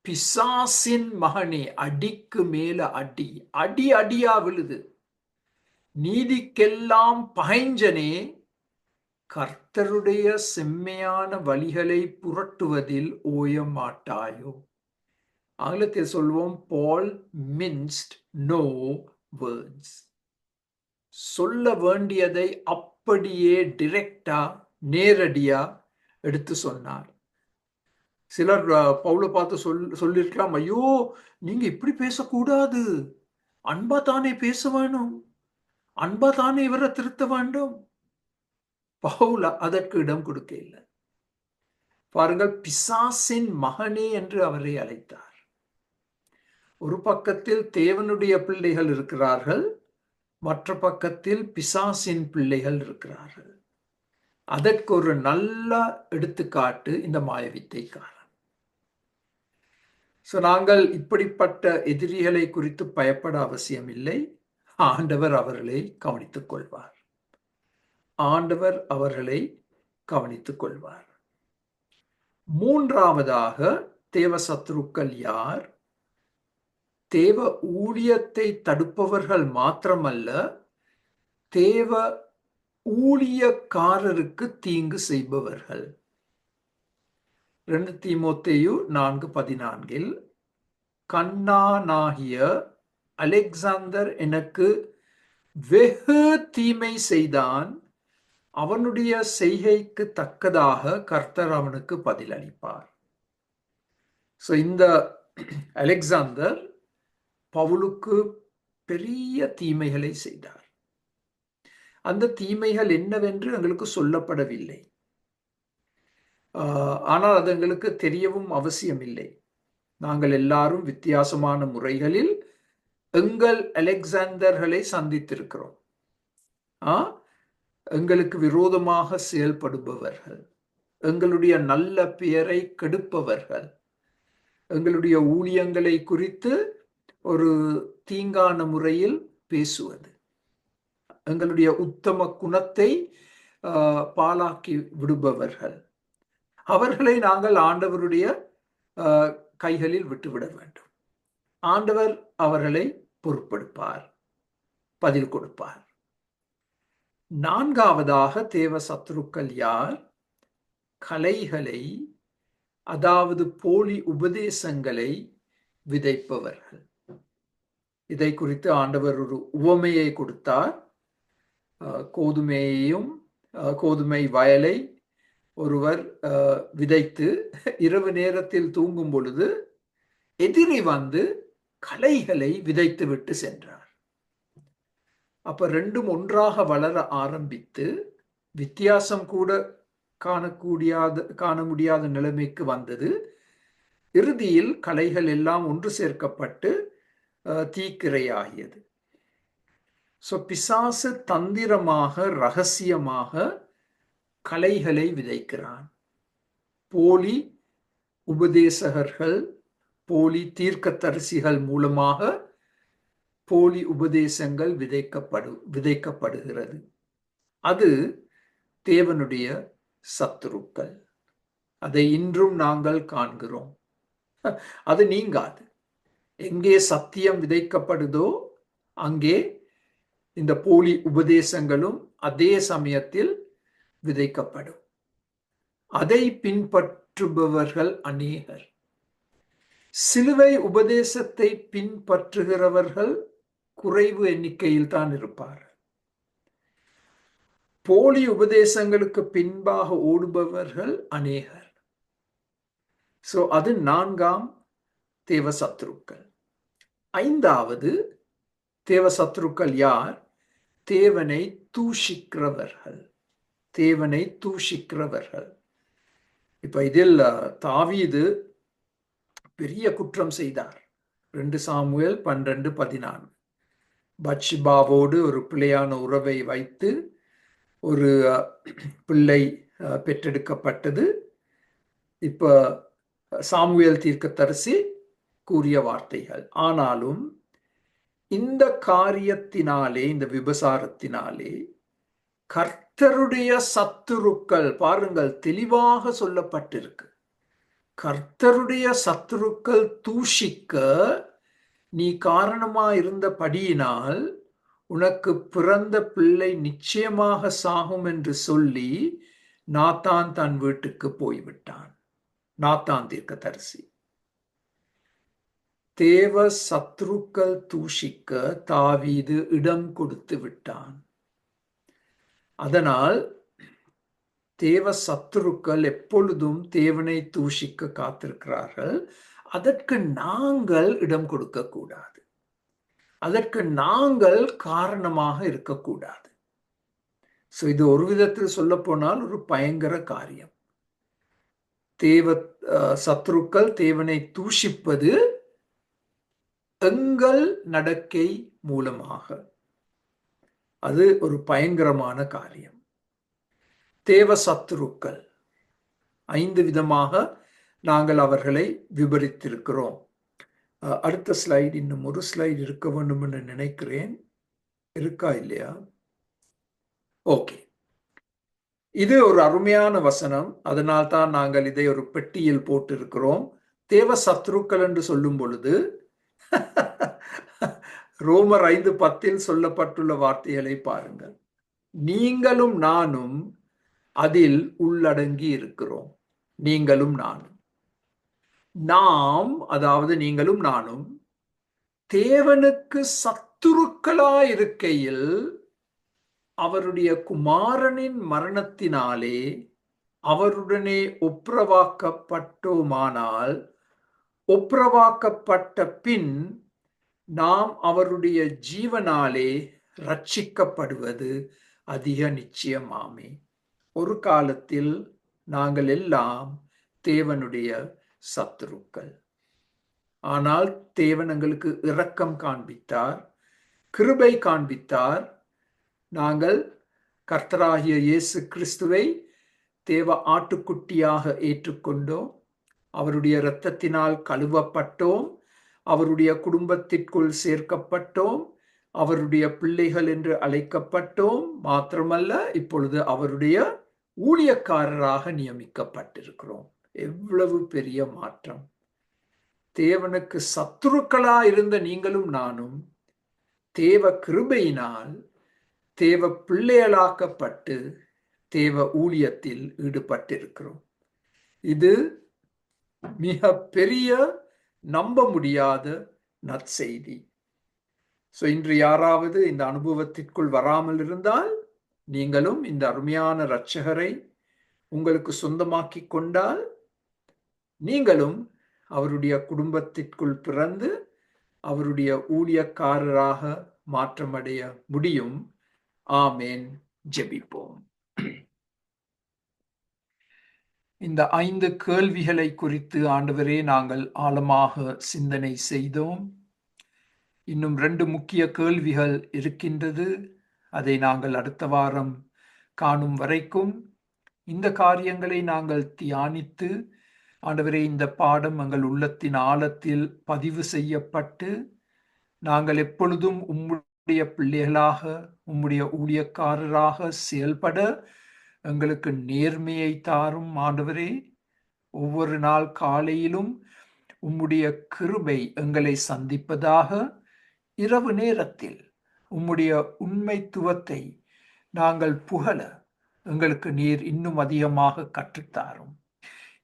பிசாசின் மகனே, அடிக்கு மேல அடி, அடி அடியா விழுது, நீதிக்கெல்லாம் பகைஞ்சனே, கர்த்தருடைய செம்மையான வழிகளை புரட்டுவதில் ஓய மாட்டாயோ. ஆங்கிலத்தில் சொல்வோம், பால் மின்ஸ்ட் நோ வேர்ட்ஸ். சொல்ல வேண்டியதை அப்படியே டிரெக்டா, நேரடியா எடுத்து சொன்னார். சிலர் பவுலை பார்த்து சொல்லிருக்கலாம், ஐயோ நீங்க இப்படி பேசக்கூடாது, அன்பா தானே பேச வேணும், அன்பா தானே இவரை திருத்த வேண்டும். பவுல் அதற்கு இடம் கொடுக்க இல்லை. பாருங்கள், பிசாசின் மகனே என்று அவரை அழைத்தார். ஒரு பக்கத்தில் தேவனுடைய பிள்ளைகள் இருக்கிறார்கள், மற்ற பக்கத்தில் பிசாசின் பிள்ளைகள் இருக்கிறார்கள். அதற்கு ஒரு நல்ல எடுத்துக்காட்டு இந்த மாயவித்தைக்காரன். நாங்கள் இப்படிப்பட்ட எதிரிகளை குறித்து பயப்பட அவசியம் இல்லை. ஆண்டவர் அவர்களை கவனித்துக் கொள்வார். ஆண்டவர் அவர்களை கவனித்துக் கொள்வார். மூன்றாவதாக, தேவ சத்துருக்கள் யார்? தேவ ஊழியத்தை தடுப்பவர்கள் மாத்திரமல்ல, தேவ ஊழியக்காரருக்கு தீங்கு செய்பவர்கள். 2 தீமோத்தேயு 4:14 கண்ணானாகிய அலெக்சாந்தர் எனக்கு வெகு தீமை செய்தான், அவனுடைய செய்கைக்கு தக்கதாக கர்த்தர் அவனுக்கு பதிலளிப்பார். இந்த அலெக்சாந்தர் பவுலுக்கு பெரிய தீமைகளை செய்தார். அந்த தீமைகள் என்னவென்று எங்களுக்கு சொல்லப்படவில்லை. ஆனால் அது எங்களுக்கு தெரியவும் அவசியம் இல்லை. நாங்கள் எல்லாரும் வித்தியாசமான முறைகளில் எங்கள் அலெக்சாந்தர்களை சந்தித்திருக்கிறோம். எங்களுக்கு விரோதமாக செயல்படுபவர்கள், எங்களுடைய நல்ல பெயரை கெடுப்பவர்கள், எங்களுடைய ஊழியங்களை குறித்து ஒரு தீங்கான முறையில் பேசுவது, எங்களுடைய உத்தம குணத்தை பாழாக்கி விடுபவர்கள், அவர்களை நாங்கள் ஆண்டவருடைய கைகளில் விட்டுவிட வேண்டும். ஆண்டவர் அவர்களை பொறுப்பெடுப்பார், பதில் கொடுப்பார். நான்காவதாக, தேவ சத்துருக்கள் யார்? கலைகளை, அதாவது போலி உபதேசங்களை விதைப்பவர்கள். இதை குறித்து ஆண்டவர் ஒரு உவமையை கொடுத்தார். கோதுமை வயலை ஒருவர் விதைத்து இரவு நேரத்தில் தூங்கும் பொழுது எதிரி வந்து களைகளை விதைத்து விட்டு சென்றார். அப்ப ரெண்டும் ஒன்றாக வளர ஆரம்பித்து வித்தியாசம் கூட காண முடியாத நிலைமைக்கு வந்தது. இறுதியில் களைகள் எல்லாம் ஒன்று சேர்க்கப்பட்டு தீக்கிரையாகியது. பிசாசு தந்திரமாக, ரகசியமாக களைகளை விதைக்கிறான். போலி உபதேசகர்கள், போலி தீர்க்கதரிசிகள் மூலமாக போலி உபதேசங்கள் விதைக்கப்படுகிறது. அது தேவனுடைய சத்துருக்கள். அதை இன்றும் நாங்கள் காண்கிறோம். அது நீங்காது. எங்கே சத்தியம் விதைக்கப்படுதோ அங்கே இந்த போலி உபதேசங்களும் அதே சமயத்தில் விதைக்கப்படும். அதை பின்பற்றுபவர்கள் அநேகர். சிலுவை உபதேசத்தை பின்பற்றுகிறவர்கள் குறைவு எண்ணிக்கையில் தான் இருப்பார்கள். போலி உபதேசங்களுக்கு பின்பாக ஓடுபவர்கள் அநேகர். அது 4ஆம் தேவ சத்துருக்கள். 5வது தேவ சத்துருக்கள் யார்? தேவனை தூஷிக்கிறவர்கள். தேவனை தூஷிக்கிறவர்கள். இப்ப இதில் தாவீது பெரிய குற்றம் செய்தார். 2 சாமுவேல் 12:14 பத்ஷிபாவோடு ஒரு பிள்ளையான உறவை வைத்து ஒரு பிள்ளை பெற்றெடுக்கப்பட்டது. இப்ப சாமுவேல் தீர்க்கதரிசி கூறிய வார்த்தைகள். ஆனாலும் இந்த காரியத்தினாலே, இந்த விபசாரத்தினாலே கர்த்தருடைய சத்துருக்கள், பாருங்கள் தெளிவாக சொல்லப்பட்டிருக்கு, கர்த்தருடைய சத்துருக்கள் தூஷிக்க நீ காரணமாயிருந்தபடியினால் உனக்கு பிறந்த பிள்ளை நிச்சயமாக சாகும் என்று சொல்லி நாத்தான் தன் வீட்டுக்கு போய்விட்டான். நாத்தான் தீர்க்கதரிசி. தேவ சத்துருக்கள் தூஷிக்க தாவீது இடம் கொடுத்து விட்டான். அதனால் தேவ சத்துருக்கள் எப்பொழுதும் தேவனை தூஷிக்க காத்திருக்கிறார்கள். அதற்கு நாங்கள் இடம் கொடுக்க கூடாது. அதற்கு நாங்கள் காரணமாக இருக்கக்கூடாது. இது ஒரு விதத்தில் சொல்ல போனால் ஒரு பயங்கர காரியம். தேவ சத்துருக்கள் தேவனை தூஷிப்பது எங்கள் நடக்கை மூலமாக. அது ஒரு பயங்கரமான காரியம். தேவ சத்துருக்கள் 5 விதமாக நாங்கள் அவர்களை விவரித்திருக்கிறோம். அடுத்த ஸ்லைடு, இன்னும் ஒரு ஸ்லைடு இருக்க வேண்டும் என்று நினைக்கிறேன். இருக்கா இல்லையா? ஓகே, இது ஒரு அருமையான வசனம். அதனால் தான் நாங்கள் இதை ஒரு பெட்டியில் போட்டிருக்கிறோம். தேவ சத்துருக்கள் என்று சொல்லும் பொழுது ரோமர் 5:10 சொல்லப்பட்டுள்ள வார்த்தைகளை பாருங்கள். நீங்களும் நானும் அதில் உள்ளடங்கி இருக்கிறோம். நீங்களும் நானும், நாம், அதாவது நீங்களும் நானும் தேவனுக்கு சத்துருக்களாயிருக்கையில் அவருடைய குமாரனின் மரணத்தினாலே அவருடனே ஒப்புரவாக்கப்பட்டோமானால், ஒப்புரவாக்கப்பட்ட பின் நாம் அவருடைய ஜீவனாலே ரட்சிக்கப்படுவது அதிக நிச்சயமாமே. ஒரு காலத்தில் நாங்கள் எல்லாம் தேவனுடைய சத்துருக்கள். ஆனால் தேவன் எங்களுக்கு இரக்கம் காண்பித்தார், கிருபை காண்பித்தார். நாங்கள் கர்த்தராகிய இயேசு கிறிஸ்துவை தேவ ஆட்டுக்குட்டியாக ஏற்றுக்கொண்டோம். அவருடைய இரத்தத்தினால் கழுவப்பட்டோம். அவருடைய குடும்பத்திற்குள் சேர்க்கப்பட்டோம். அவருடைய பிள்ளைகள் என்று அழைக்கப்பட்டோம். மாத்திரமல்ல, இப்பொழுது அவருடைய ஊழியக்காரராக நியமிக்கப்பட்டிருக்கிறோம். எவ்வளவு பெரிய மாற்றம்! தேவனுக்கு சத்துருக்களா இருந்த நீங்களும் நானும் தேவ கிருபையினால் தேவ பிள்ளைகளாக்கப்பட்டு தேவ ஊழியத்தில் ஈடுபட்டிருக்கிறோம். இது மிக பெரிய, நம்ப முடியாத நற்செய்தி. இன்று யாராவது இந்த அனுபவத்திற்குள் வராமல் இருந்தால், நீங்களும் இந்த அருமையான இரட்சகரை உங்களுக்கு சொந்தமாக்கி கொண்டால், நீங்களும் அவருடைய குடும்பத்திற்குள் பிறந்து அவருடைய ஊழியக்காரராக மாற்றமடைய முடியும். ஆமேன். ஜெபிப்போம். இந்த 5 கேள்விகளை குறித்து ஆண்டவரே நாங்கள் ஆழமாக சிந்தனை செய்தோம். இன்னும் 2 முக்கிய கேள்விகள் இருக்கின்றது. அதை நாங்கள் அடுத்த வாரம் காணும் வரைக்கும் இந்த காரியங்களை நாங்கள் தியானித்து, ஆண்டவரே இந்த பாடம் எங்கள் உள்ளத்தின் ஆழத்தில் பதிவு செய்யப்பட்டு, நாங்கள் எப்பொழுதும் உம்முடைய பிள்ளைகளாக, உம்முடைய ஊழியக்காரராக செயல்பட எங்களுக்கு நேர்மையை தாரும். ஆண்டவரே, ஒவ்வொரு நாள் காலையிலும் உம்முடைய கிருபை எங்களை சந்திப்பதாக. இரவு நேரத்தில் உம்முடைய உண்மைத்துவத்தை நாங்கள் புகழ எங்களுக்கு நீர் இன்னும் அதிகமாக கற்றுத்தாரும்.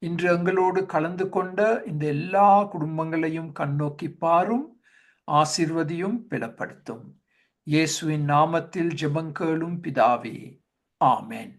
இன்று எங்களோடு கலந்து கொண்ட இந்த எல்லா குடும்பங்களையும் கண்ணோக்கி பாரும், ஆசீர்வதியும், பலப்படுத்தும். இயேசுவின் நாமத்தில் ஜெபங்கேளும் பிதாவே. ஆமென்.